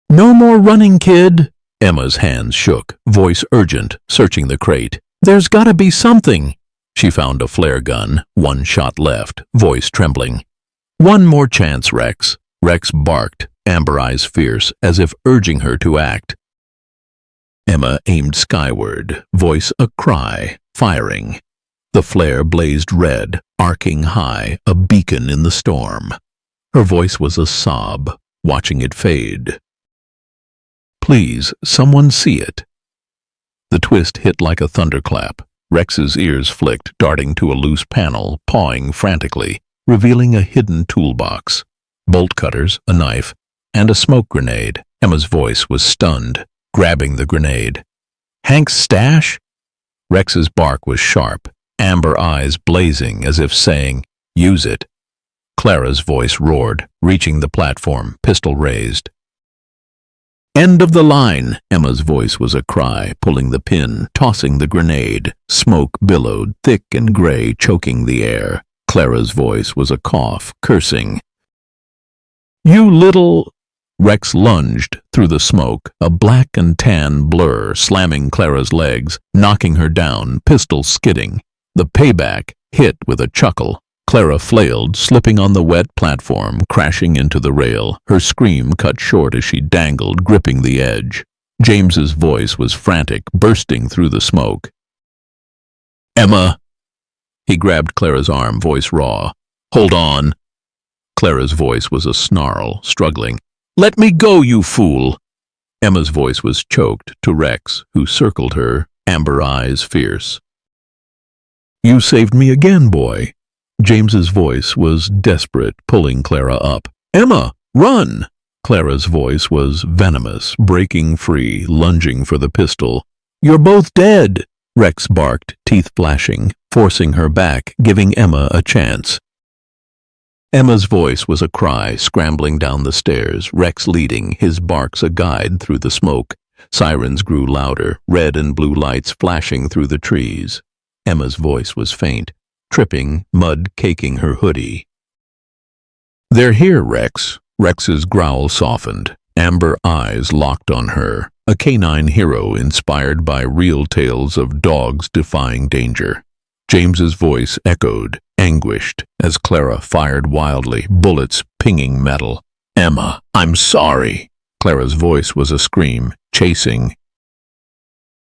"No more running, kid." Emma's hands shook, voice urgent, searching the crate. "There's gotta be something." She found a flare gun, one shot left, voice trembling. "One more chance, Rex." Rex barked, amber eyes fierce, as if urging her to act. Emma aimed skyward, voice a cry, firing. The flare blazed red, arcing high, a beacon in the storm. Her voice was a sob, watching it fade. "Please, someone see it." The twist hit like a thunderclap. Rex's ears flicked, darting to a loose panel, pawing frantically, revealing a hidden toolbox. Bolt cutters, a knife, and a smoke grenade. Emma's voice was stunned, grabbing the grenade. "Hank's stash?" Rex's bark was sharp, amber eyes blazing as if saying, "Use it." Clara's voice roared, reaching the platform, pistol raised. End of the line! Emma's voice was a cry, pulling the pin, tossing the grenade. Smoke billowed, thick and gray, choking the air. Clara's voice was a cough, cursing. You little... Rex lunged through the smoke, a black and tan blur, slamming Clara's legs, knocking her down, pistol skidding. The payback hit with a chuckle. Clara flailed, slipping on the wet platform, crashing into the rail, her scream cut short as she dangled, gripping the edge. James's voice was frantic, bursting through the smoke. Emma! He grabbed Clara's arm, voice raw. Hold on! Clara's voice was a snarl, struggling. Let me go, you fool! Emma's voice was choked to Rex, who circled her, amber eyes fierce. You saved me again, boy. James's voice was desperate, pulling Clara up. Emma, run! Clara's voice was venomous, breaking free, lunging for the pistol. You're both dead! Rex barked, teeth flashing, forcing her back, giving Emma a chance. Emma's voice was a cry, scrambling down the stairs, Rex leading, his barks a guide through the smoke. Sirens grew louder, red and blue lights flashing through the trees. Emma's voice was faint, tripping, mud caking her hoodie. They're here, Rex. Rex's growl softened, amber eyes locked on her, a canine hero inspired by real tales of dogs defying danger. James's voice echoed, anguished, as Clara fired wildly, bullets pinging metal. Emma, I'm sorry. Clara's voice was a scream, chasing.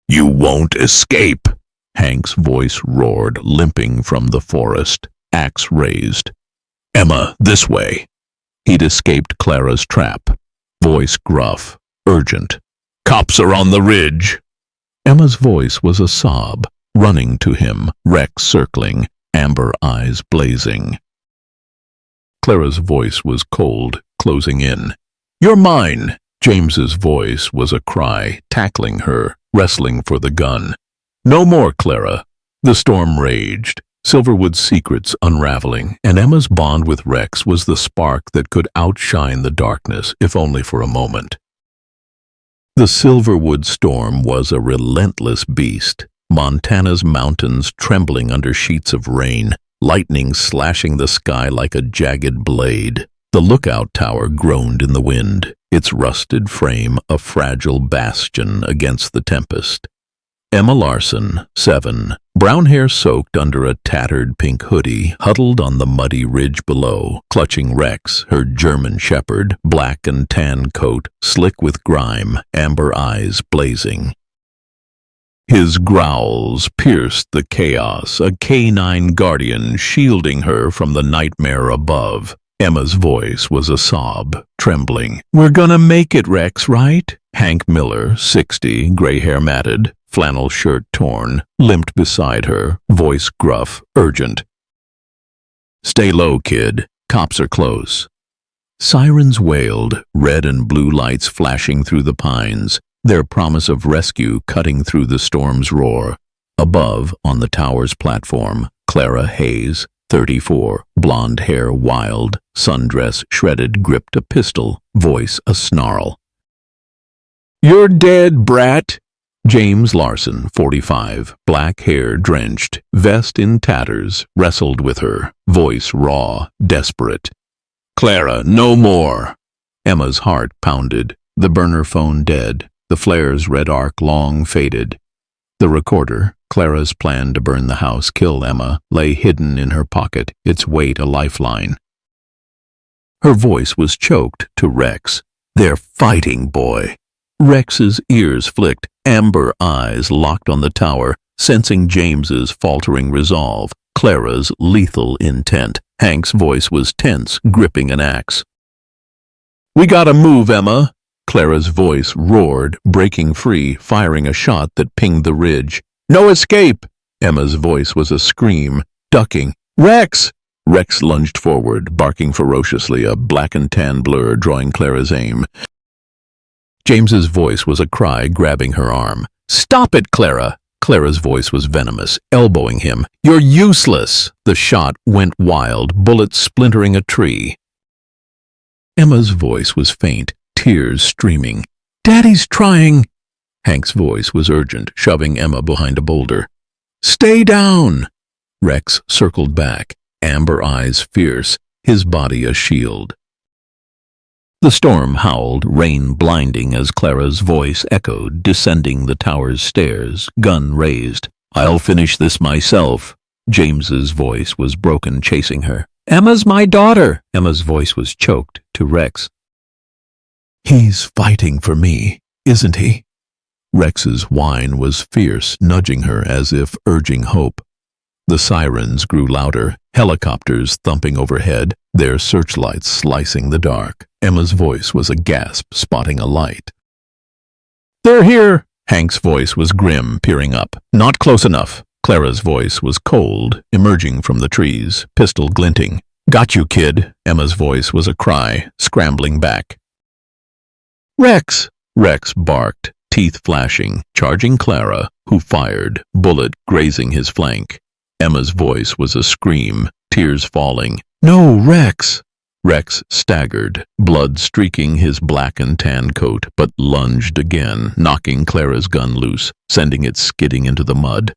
You won't escape! Hank's voice roared, limping from the forest, axe raised. Emma, this way! He'd escaped Clara's trap, voice gruff, urgent. Cops are on the ridge! Emma's voice was a sob, running to him, Rex circling, amber eyes blazing. Clara's voice was cold, closing in. You're mine! James's voice was a cry, tackling her, wrestling for the gun. No more, Clara. The storm raged, Silverwood's secrets unraveling, and Emma's bond with Rex was the spark that could outshine the darkness, if only for a moment. The Silverwood storm was a relentless beast, Montana's mountains trembling under sheets of rain, lightning slashing the sky like a jagged blade. The lookout tower groaned in the wind, its rusted frame a fragile bastion against the tempest. Emma Larson, 7, brown hair soaked under a tattered pink hoodie, huddled on the muddy ridge below, clutching Rex, her German shepherd, black and tan coat, slick with grime, amber eyes blazing. His growls pierced the chaos, a canine guardian shielding her from the nightmare above. Emma's voice was a sob, trembling. We're gonna make it, Rex, right? Hank Miller, 60, gray hair matted, flannel shirt torn, limped beside her, voice gruff, urgent. Stay low, kid. Cops are close. Sirens wailed, red and blue lights flashing through the pines, their promise of rescue cutting through the storm's roar. Above, on the tower's platform, Clara Hayes, 34, blonde hair wild, sundress shredded, gripped a pistol, voice a snarl. You're dead, brat! James Larson, 45, black hair drenched, vest in tatters, wrestled with her, voice raw, desperate. Clara, no more! Emma's heart pounded, the burner phone dead, the flare's red arc long faded. The recorder, Clara's plan to burn the house, kill Emma, lay hidden in her pocket, its weight a lifeline. Her voice was choked to Rex. They're fighting, boy. Rex's ears flicked, amber eyes locked on the tower, sensing James's faltering resolve, Clara's lethal intent. Hank's voice was tense, gripping an axe. We gotta move, Emma! Clara's voice roared, breaking free, firing a shot that pinged the ridge. No escape! Emma's voice was a scream, ducking. Rex! Rex lunged forward, barking ferociously, a black and tan blur drawing Clara's aim. James's voice was a cry, grabbing her arm. Stop it, Clara! Clara's voice was venomous, elbowing him. You're useless! The shot went wild, bullets splintering a tree. Emma's voice was faint, tears streaming. Daddy's trying. Hank's voice was urgent, shoving Emma behind a boulder. Stay down! Rex circled back, amber eyes fierce, his body a shield. The storm howled, rain blinding as Clara's voice echoed, descending the tower's stairs, gun raised. I'll finish this myself. James's voice was broken, chasing her. Emma's my daughter. Emma's voice was choked to Rex. He's fighting for me, isn't he? Rex's whine was fierce, nudging her as if urging hope. The sirens grew louder, helicopters thumping overhead, their searchlights slicing the dark. Emma's voice was a gasp, spotting a light. They're here! Hank's voice was grim, peering up. Not close enough. Clara's voice was cold, emerging from the trees, pistol glinting. Got you, kid. Emma's voice was a cry, scrambling back. Rex! Rex barked, teeth flashing, charging Clara, who fired, bullet grazing his flank. Emma's voice was a scream, tears falling. No, Rex! Rex staggered, blood streaking his black and tan coat, but lunged again, knocking Clara's gun loose, sending it skidding into the mud.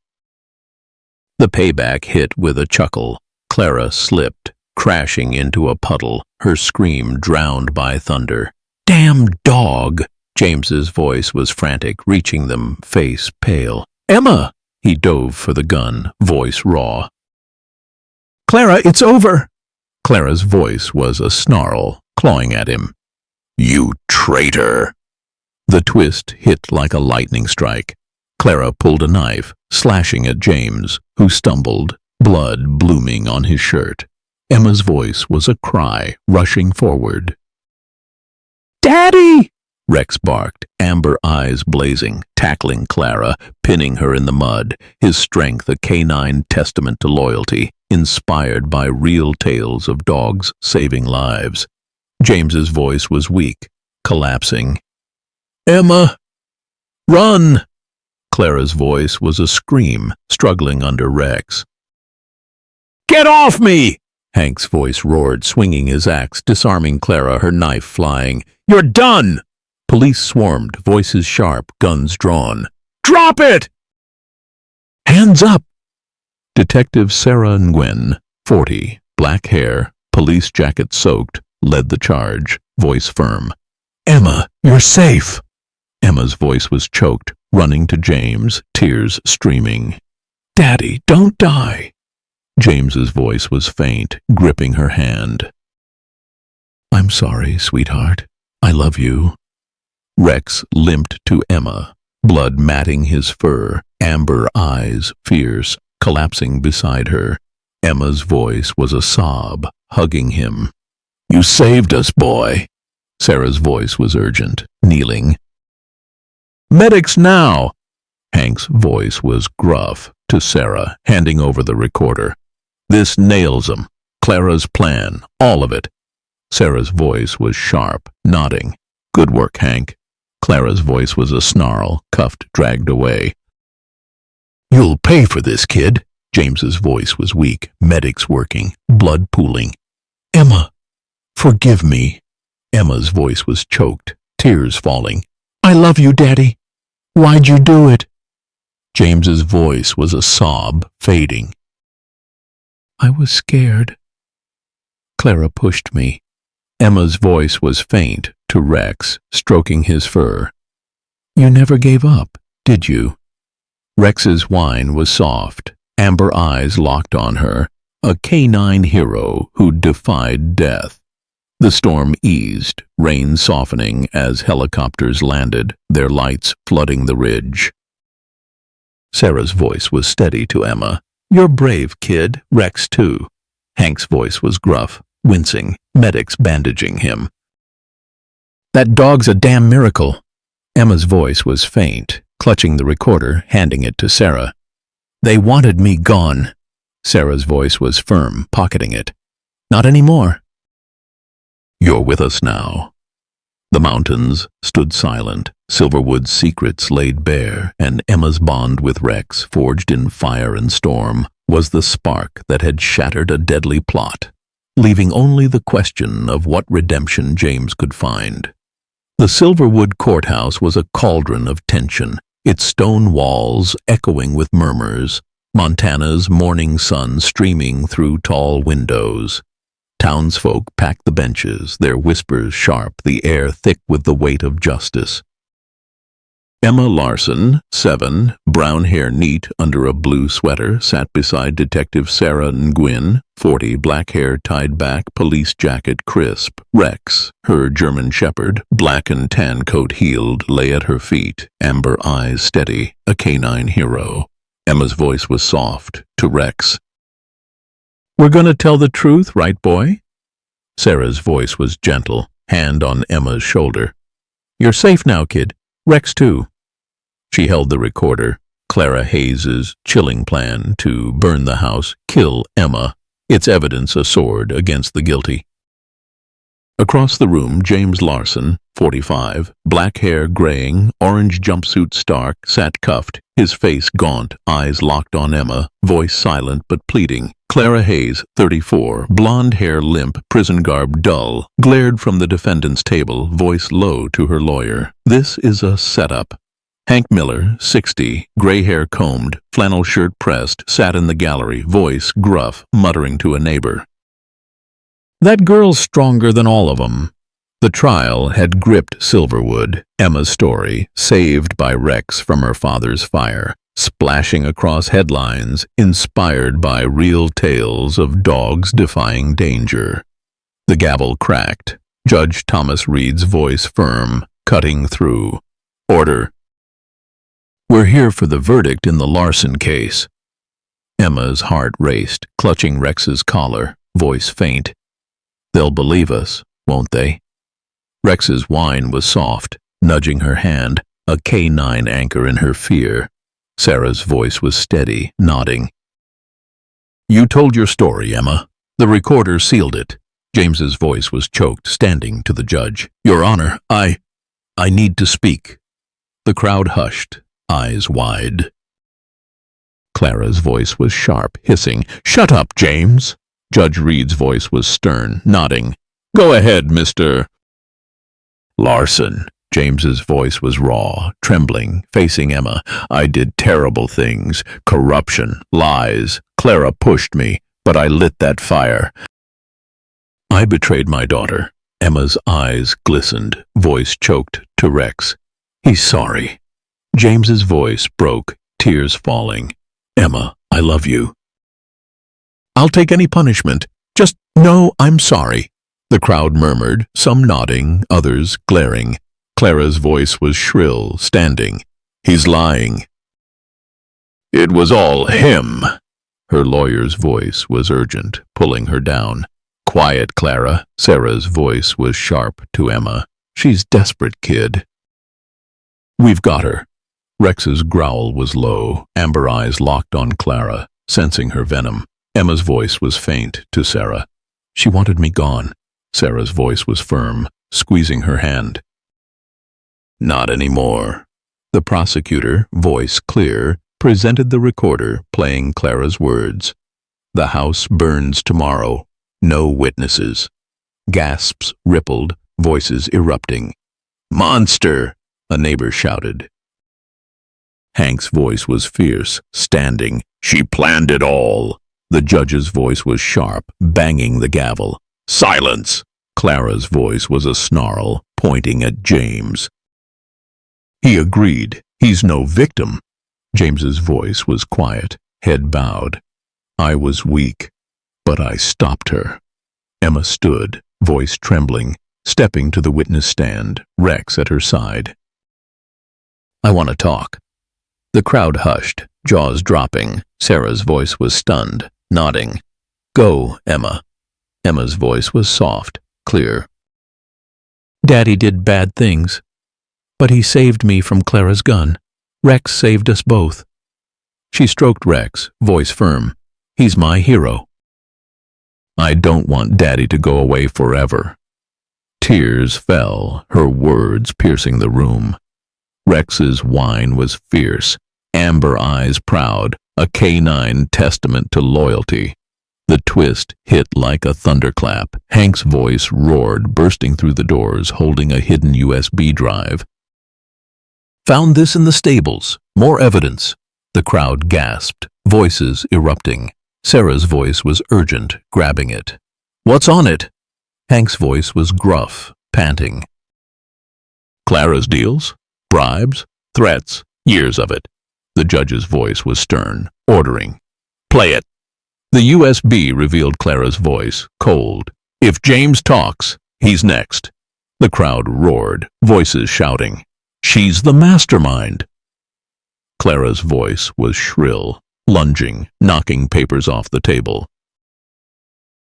The payback hit with a chuckle. Clara slipped, crashing into a puddle, her scream drowned by thunder. Damn dog! James's voice was frantic, reaching them, face pale. Emma! He dove for the gun, voice raw. Clara, it's over! Clara's voice was a snarl, clawing at him. You traitor! The twist hit like a lightning strike. Clara pulled a knife, slashing at James, who stumbled, blood blooming on his shirt. Emma's voice was a cry, rushing forward. Daddy! Rex barked, amber eyes blazing, tackling Clara, pinning her in the mud, his strength a canine testament to loyalty, inspired by real tales of dogs saving lives. James's voice was weak, collapsing. Emma! Run! Clara's voice was a scream, struggling under Rex. Get off me! Hank's voice roared, swinging his axe, disarming Clara, her knife flying. You're done! Police swarmed, voices sharp, guns drawn. Drop it! Hands up! Detective Sarah Nguyen, 40, black hair, police jacket soaked, led the charge, voice firm. Emma, you're safe! Emma's voice was choked, running to James, tears streaming. Daddy, don't die! James's voice was faint, gripping her hand. I'm sorry, sweetheart. I love you. Rex limped to Emma, blood matting his fur, amber eyes, fierce, collapsing beside her. Emma's voice was a sob, hugging him. You saved us, boy. Sarah's voice was urgent, kneeling. Medics now! Hank's voice was gruff to Sarah, handing over the recorder. This nails 'em. Clara's plan, all of it. Sarah's voice was sharp, nodding. Good work, Hank. Clara's voice was a snarl, cuffed, dragged away. You'll pay for this, kid. James's voice was weak, medics working, blood pooling. Emma, forgive me. Emma's voice was choked, tears falling. I love you, Daddy. Why'd you do it? James's voice was a sob, fading. I was scared. Clara pushed me. Emma's voice was faint to Rex, stroking his fur. You never gave up, did you? Rex's whine was soft, amber eyes locked on her, a canine hero who defied death. The storm eased, rain softening as helicopters landed, their lights flooding the ridge. Sarah's voice was steady to Emma. You're brave, kid. Rex, too. Hank's voice was gruff, wincing, medics bandaging him. That dog's a damn miracle. Emma's voice was faint, clutching the recorder, handing it to Sarah. They wanted me gone. Sarah's voice was firm, pocketing it. Not anymore. You're with us now. The mountains stood silent, Silverwood's secrets laid bare, and Emma's bond with Rex, forged in fire and storm, was the spark that had shattered a deadly plot, leaving only the question of what redemption James could find. The Silverwood courthouse was a cauldron of tension, its stone walls echoing with murmurs, Montana's morning sun streaming through tall windows. Townsfolk packed the benches, their whispers sharp, the air thick with the weight of justice. Emma Larson, 7, brown hair neat under a blue sweater, sat beside Detective Sarah Nguyen, 40, black hair tied back, police jacket crisp. Rex, her German shepherd, black and tan coat heeled, lay at her feet, amber eyes steady, a canine hero. Emma's voice was soft. To Rex, "We're gonna tell the truth, right, boy?" Sarah's voice was gentle, hand on Emma's shoulder. "You're safe now, kid. Rex, too." She held the recorder, Clara Hayes's chilling plan to burn the house, kill Emma, its evidence a sword against the guilty. Across the room, James Larson, 45, black hair graying, orange jumpsuit stark, sat cuffed, his face gaunt, eyes locked on Emma, voice silent but pleading. Clara Hayes, 34, blonde hair limp, prison garb dull, glared from the defendant's table, voice low to her lawyer. "This is a setup." Hank Miller, 60, gray hair combed, flannel shirt pressed, sat in the gallery, voice gruff, muttering to a neighbor. "That girl's stronger than all of 'em." The trial had gripped Silverwood, Emma's story, saved by Rex from her father's fire, splashing across headlines, inspired by real tales of dogs defying danger. The gavel cracked, Judge Thomas Reed's voice firm, cutting through. "Order. We're here for the verdict in the Larson case." Emma's heart raced, clutching Rex's collar, voice faint. "They'll believe us, won't they?" Rex's whine was soft, nudging her hand, a canine anchor in her fear. Sarah's voice was steady, nodding. "You told your story, Emma. The recorder sealed it." James's voice was choked, standing to the judge. "Your Honor, I need to speak." The crowd hushed, eyes wide. Clara's voice was sharp, hissing, "Shut up, James!" Judge Reed's voice was stern, nodding. "Go ahead, Mr. Larson." James's voice was raw, trembling, facing Emma. "I did terrible things, corruption, lies. Clara pushed me, but I lit that fire. I betrayed my daughter." Emma's eyes glistened, voice choked to Rex. "He's sorry." James's voice broke, tears falling. "Emma, I love you. I'll take any punishment. Just know I'm sorry." The crowd murmured, some nodding, others glaring. Clara's voice was shrill, standing. "He's lying. It was all him." Her lawyer's voice was urgent, pulling her down. "Quiet, Clara." Sarah's voice was sharp to Emma. "She's desperate, kid. We've got her." Rex's growl was low, amber eyes locked on Clara, sensing her venom. Emma's voice was faint to Sarah. "She wanted me gone." Sarah's voice was firm, squeezing her hand. "Not anymore." The prosecutor, voice clear, presented the recorder, playing Clara's words. "The house burns tomorrow. No witnesses." Gasps rippled, voices erupting. "Monster!" a neighbor shouted. Hank's voice was fierce, standing. "She planned it all." The judge's voice was sharp, banging the gavel. "Silence!" Clara's voice was a snarl, pointing at James. "He agreed. He's no victim." James's voice was quiet, head bowed. "I was weak, but I stopped her." Emma stood, voice trembling, stepping to the witness stand, Rex at her side. "I want to talk." The crowd hushed, jaws dropping. Sarah's voice was stunned, nodding. "Go, Emma." Emma's voice was soft, clear. "Daddy did bad things, but he saved me from Clara's gun. Rex saved us both." She stroked Rex, voice firm. "He's my hero. I don't want Daddy to go away forever." Tears fell, her words piercing the room. Rex's whine was fierce, amber eyes proud, a canine testament to loyalty. The twist hit like a thunderclap. Hank's voice roared, bursting through the doors, holding a hidden USB drive. "Found this in the stables. More evidence." The crowd gasped, voices erupting. Sarah's voice was urgent, grabbing it. "What's on it?" Hank's voice was gruff, panting. "Clara's deals? Bribes? Threats? Years of it." The judge's voice was stern, ordering. "Play it." The USB revealed Clara's voice, cold. "If James talks, he's next." The crowd roared, voices shouting. "She's the mastermind." Clara's voice was shrill, lunging, knocking papers off the table.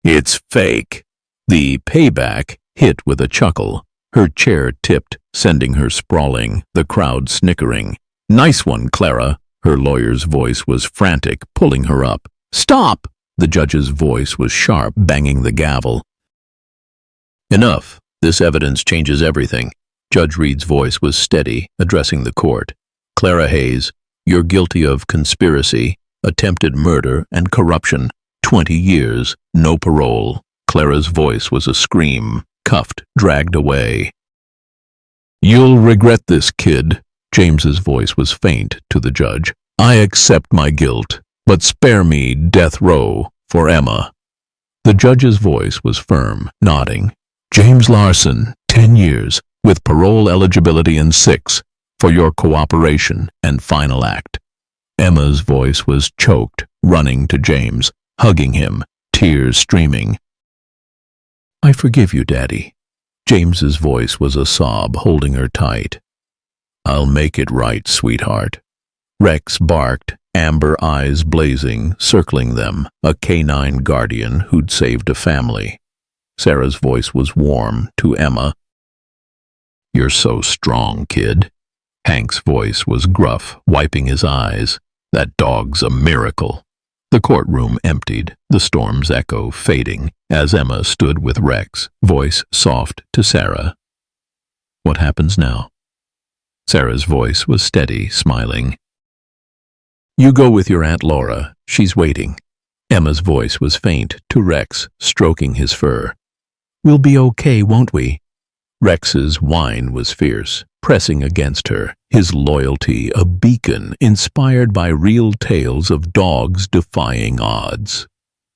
"It's fake." The payback hit with a chuckle. Her chair tipped, sending her sprawling, the crowd snickering. "Nice one, Clara." Her lawyer's voice was frantic, pulling her up. "Stop!" The judge's voice was sharp, banging the gavel. "Enough. This evidence changes everything." Judge Reed's voice was steady, addressing the court. "Clara Hayes, you're guilty of conspiracy, attempted murder, and corruption. 20 years, no parole." Clara's voice was a scream, cuffed, dragged away. "You'll regret this, kid." James's voice was faint to the judge. "I accept my guilt, but spare me death row for Emma." The judge's voice was firm, nodding. "James Larson, 10 years, with parole eligibility in 6, for your cooperation and final act." Emma's voice was choked, running to James, hugging him, tears streaming. "I forgive you, Daddy." James's voice was a sob, holding her tight. "I'll make it right, sweetheart." Rex barked, amber eyes blazing, circling them, a canine guardian who'd saved a family. Sarah's voice was warm to Emma. "You're so strong, kid." Hank's voice was gruff, wiping his eyes. "That dog's a miracle." The courtroom emptied, the storm's echo fading, as Emma stood with Rex, voice soft to Sarah. "What happens now?" Sarah's voice was steady, smiling. "You go with your Aunt Laura. She's waiting." Emma's voice was faint to Rex, stroking his fur. "We'll be okay, won't we?" Rex's whine was fierce, pressing against her, his loyalty a beacon inspired by real tales of dogs defying odds.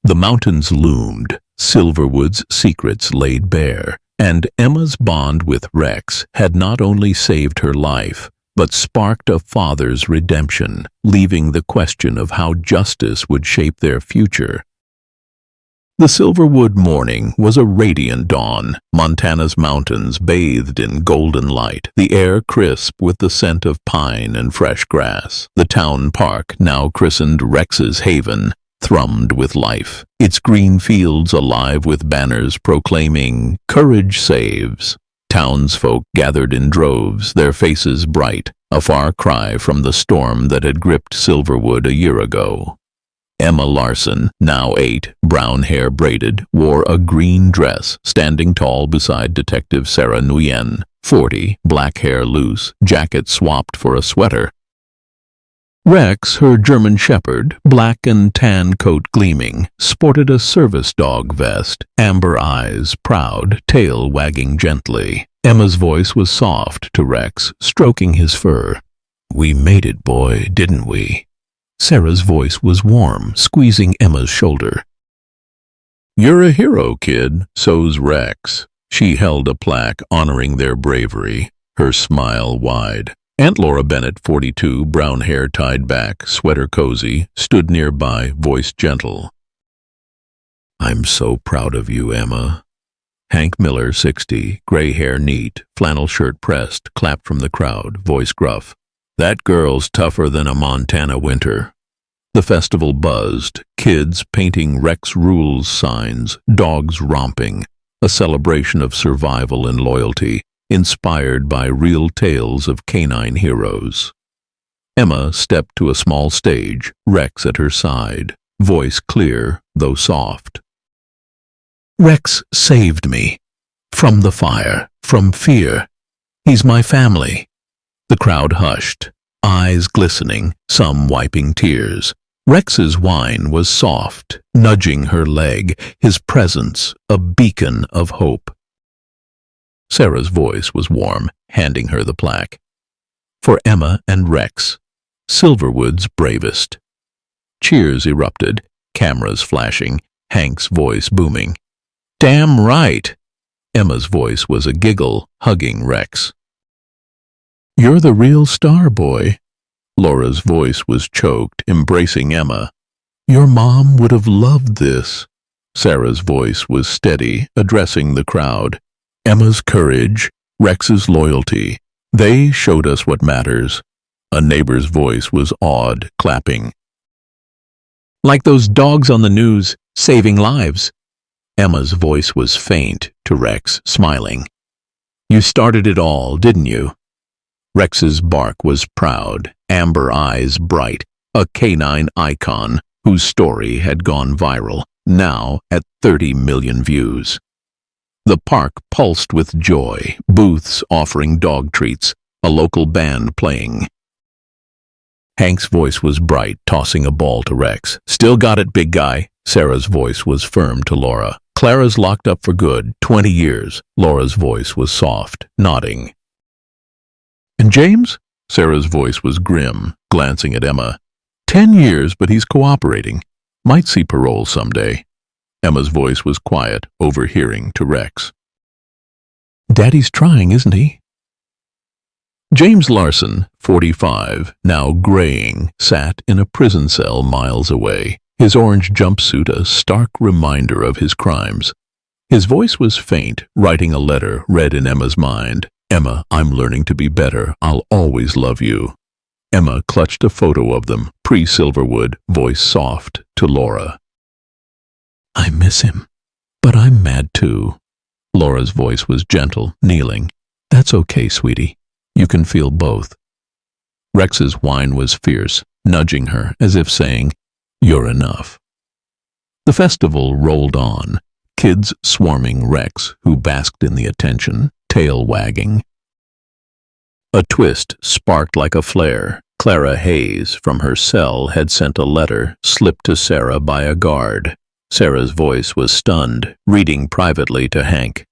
The mountains loomed, Silverwood's secrets laid bare, and Emma's bond with Rex had not only saved her life, but sparked a father's redemption, leaving the question of how justice would shape their future. The Silverwood morning was a radiant dawn, Montana's mountains bathed in golden light, the air crisp with the scent of pine and fresh grass. The town park, now christened Rex's Haven, thrummed with life, its green fields alive with banners proclaiming, "Courage saves." Townsfolk gathered in droves, their faces bright, a far cry from the storm that had gripped Silverwood a year ago. Emma Larson, now 8, brown hair braided, wore a green dress, standing tall beside Detective Sarah Nguyen, 40, black hair loose, jacket swapped for a sweater. Rex, her German shepherd, black and tan coat gleaming, sported a service dog vest, amber eyes proud, tail wagging gently. Emma's voice was soft to Rex, stroking his fur. "We made it, boy, didn't we?" Sarah's voice was warm, squeezing Emma's shoulder. "You're a hero, kid, so's Rex." She held a plaque honoring their bravery, her smile wide. Aunt Laura Bennett, 42, brown hair tied back, sweater cozy, stood nearby, voice gentle. "I'm so proud of you, Emma." Hank Miller, 60, gray hair neat, flannel shirt pressed, clapped from the crowd, voice gruff. "That girl's tougher than a Montana winter." The festival buzzed, kids painting Rex Rules signs, dogs romping, a celebration of survival and loyalty, inspired by real tales of canine heroes. Emma stepped to a small stage, Rex at her side, voice clear, though soft. "Rex saved me. From the fire, from fear. He's my family." The crowd hushed, eyes glistening, some wiping tears. Rex's whine was soft, nudging her leg, his presence a beacon of hope. Sarah's voice was warm, handing her the plaque. For Emma and Rex, Silverwood's bravest. Cheers erupted, cameras flashing, Hank's voice booming. Damn right! Emma's voice was a giggle, hugging Rex. You're the real star, boy. Laura's voice was choked, embracing Emma. Your mom would have loved this. Sarah's voice was steady, addressing the crowd. Emma's courage, Rex's loyalty, they showed us what matters. A neighbor's voice was awed, clapping. Like those dogs on the news, saving lives. Emma's voice was faint to Rex, smiling. You started it all, didn't you? Rex's bark was proud, amber eyes bright, a canine icon whose story had gone viral, now at 30 million views. The park pulsed with joy, booths offering dog treats, a local band playing. Hank's voice was bright, tossing a ball to Rex. Still got it, big guy. Sarah's voice was firm to Laura. Clara's locked up for good, 20 years. Laura's voice was soft, nodding. And James? Sarah's voice was grim, glancing at Emma. 10 years, but he's cooperating. Might see parole someday. Emma's voice was quiet, overhearing to Rex. Daddy's trying, isn't he? James Larson, 45, now graying, sat in a prison cell miles away, his orange jumpsuit a stark reminder of his crimes. His voice was faint, writing a letter read in Emma's mind. Emma, I'm learning to be better. I'll always love you. Emma clutched a photo of them, pre-Silverwood, voice soft, to Laura. I miss him, but I'm mad too. Laura's voice was gentle, kneeling. That's okay, sweetie. You can feel both. Rex's whine was fierce, nudging her as if saying, You're enough. The festival rolled on, kids swarming Rex, who basked in the attention, tail wagging. A twist sparked like a flare. Clara Hayes, from her cell, had sent a letter slipped to Sarah by a guard. Sarah's voice was stunned, reading privately to Hank.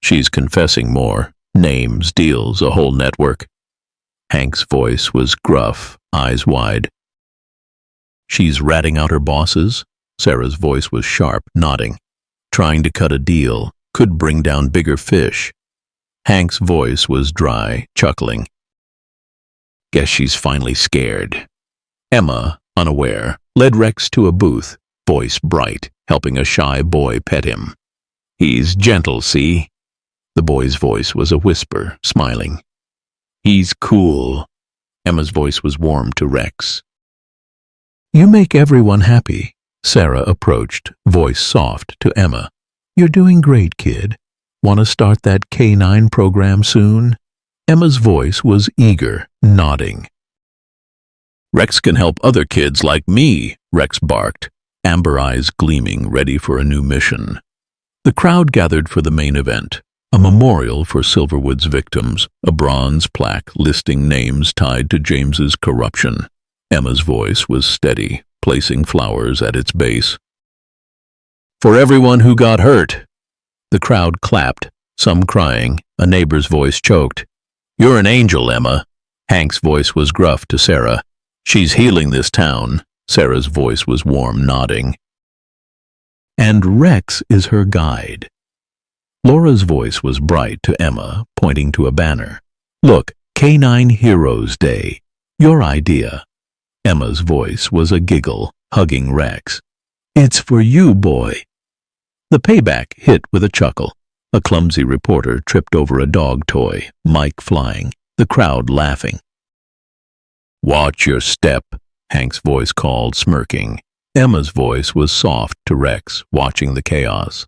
She's confessing more. Names, deals, a whole network. Hank's voice was gruff, eyes wide. She's ratting out her bosses? Sarah's voice was sharp, nodding. Trying to cut a deal, could bring down bigger fish. Hank's voice was dry, chuckling. Guess she's finally scared. Emma, unaware, led Rex to a booth, voice bright, helping a shy boy pet him. He's gentle, see? The boy's voice was a whisper, smiling. He's cool. Emma's voice was warm to Rex. You make everyone happy. Sarah approached, voice soft to Emma. You're doing great, kid. Want to start that K9 program soon? Emma's voice was eager, nodding. Rex can help other kids like me, Rex barked, amber eyes gleaming, ready for a new mission. The crowd gathered for the main event. A memorial for Silverwood's victims, a bronze plaque listing names tied to James's corruption. Emma's voice was steady, placing flowers at its base. For everyone who got hurt. The crowd clapped, some crying, a neighbor's voice choked. You're an angel, Emma. Hank's voice was gruff to Sarah. She's healing this town. Sarah's voice was warm, nodding. And Rex is her guide. Laura's voice was bright to Emma, pointing to a banner. Look, K9 Heroes Day. Your idea. Emma's voice was a giggle, hugging Rex. It's for you, boy. The payback hit with a chuckle. A clumsy reporter tripped over a dog toy, mic flying, the crowd laughing. Watch your step, Hank's voice called, smirking. Emma's voice was soft to Rex, watching the chaos.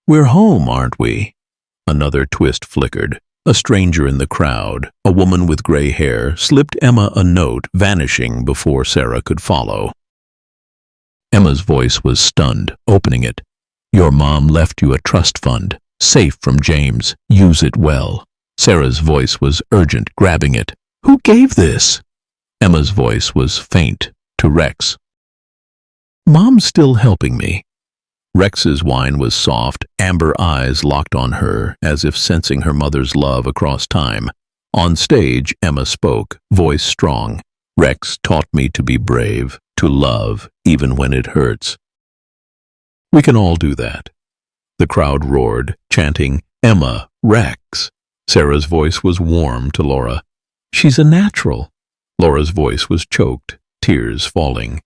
We're home, aren't we? Another twist flickered. A stranger in the crowd, a woman with gray hair, slipped Emma a note, vanishing before Sarah could follow. Emma's voice was stunned, opening it. Your mom left you a trust fund, safe from James. Use it well. Sarah's voice was urgent, grabbing it. Who gave this? Emma's voice was faint to Rex. Mom's still helping me. Rex's whine was soft, amber eyes locked on her, as if sensing her mother's love across time. On stage, Emma spoke, voice strong. Rex taught me to be brave, to love, even when it hurts. We can all do that. The crowd roared, chanting, Emma, Rex. Sarah's voice was warm to Laura. She's a natural. Laura's voice was choked, tears falling.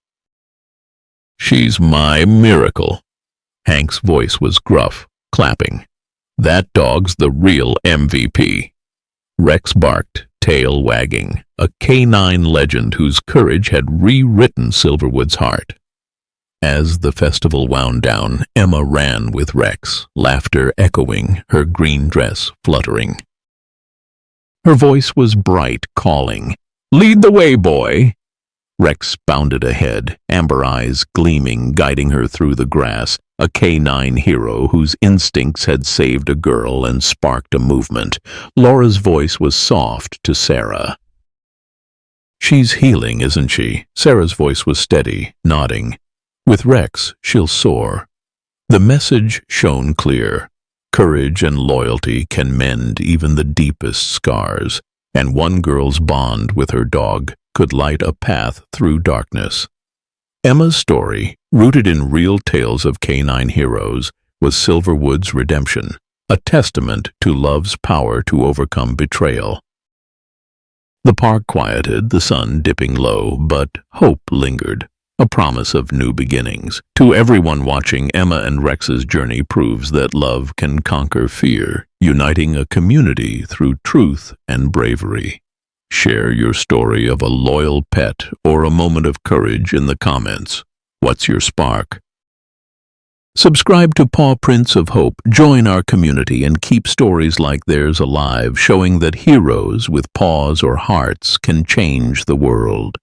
She's my miracle. Hank's voice was gruff, clapping. That dog's the real MVP. Rex barked, tail wagging, a canine legend whose courage had rewritten Silverwood's heart. As the festival wound down, Emma ran with Rex, laughter echoing, her green dress fluttering. Her voice was bright, calling, "Lead the way, boy!" Rex bounded ahead, amber eyes gleaming, guiding her through the grass, a canine hero whose instincts had saved a girl and sparked a movement. Laura's voice was soft to Sarah. "She's healing, isn't she?" Sarah's voice was steady, nodding. "With Rex, she'll soar." The message shone clear. Courage and loyalty can mend even the deepest scars, and one girl's bond with her dog could light a path through darkness. Emma's story, rooted in real tales of canine heroes, was Silverwood's redemption, a testament to love's power to overcome betrayal. The park quieted, the sun dipping low, but hope lingered, a promise of new beginnings. To everyone watching, Emma and Rex's journey proves that love can conquer fear, uniting a community through truth and bravery. Share your story of a loyal pet or a moment of courage in the comments. What's your spark? Subscribe to Pawprints of Hope, join our community, and keep stories like theirs alive, showing that heroes with paws or hearts can change the world.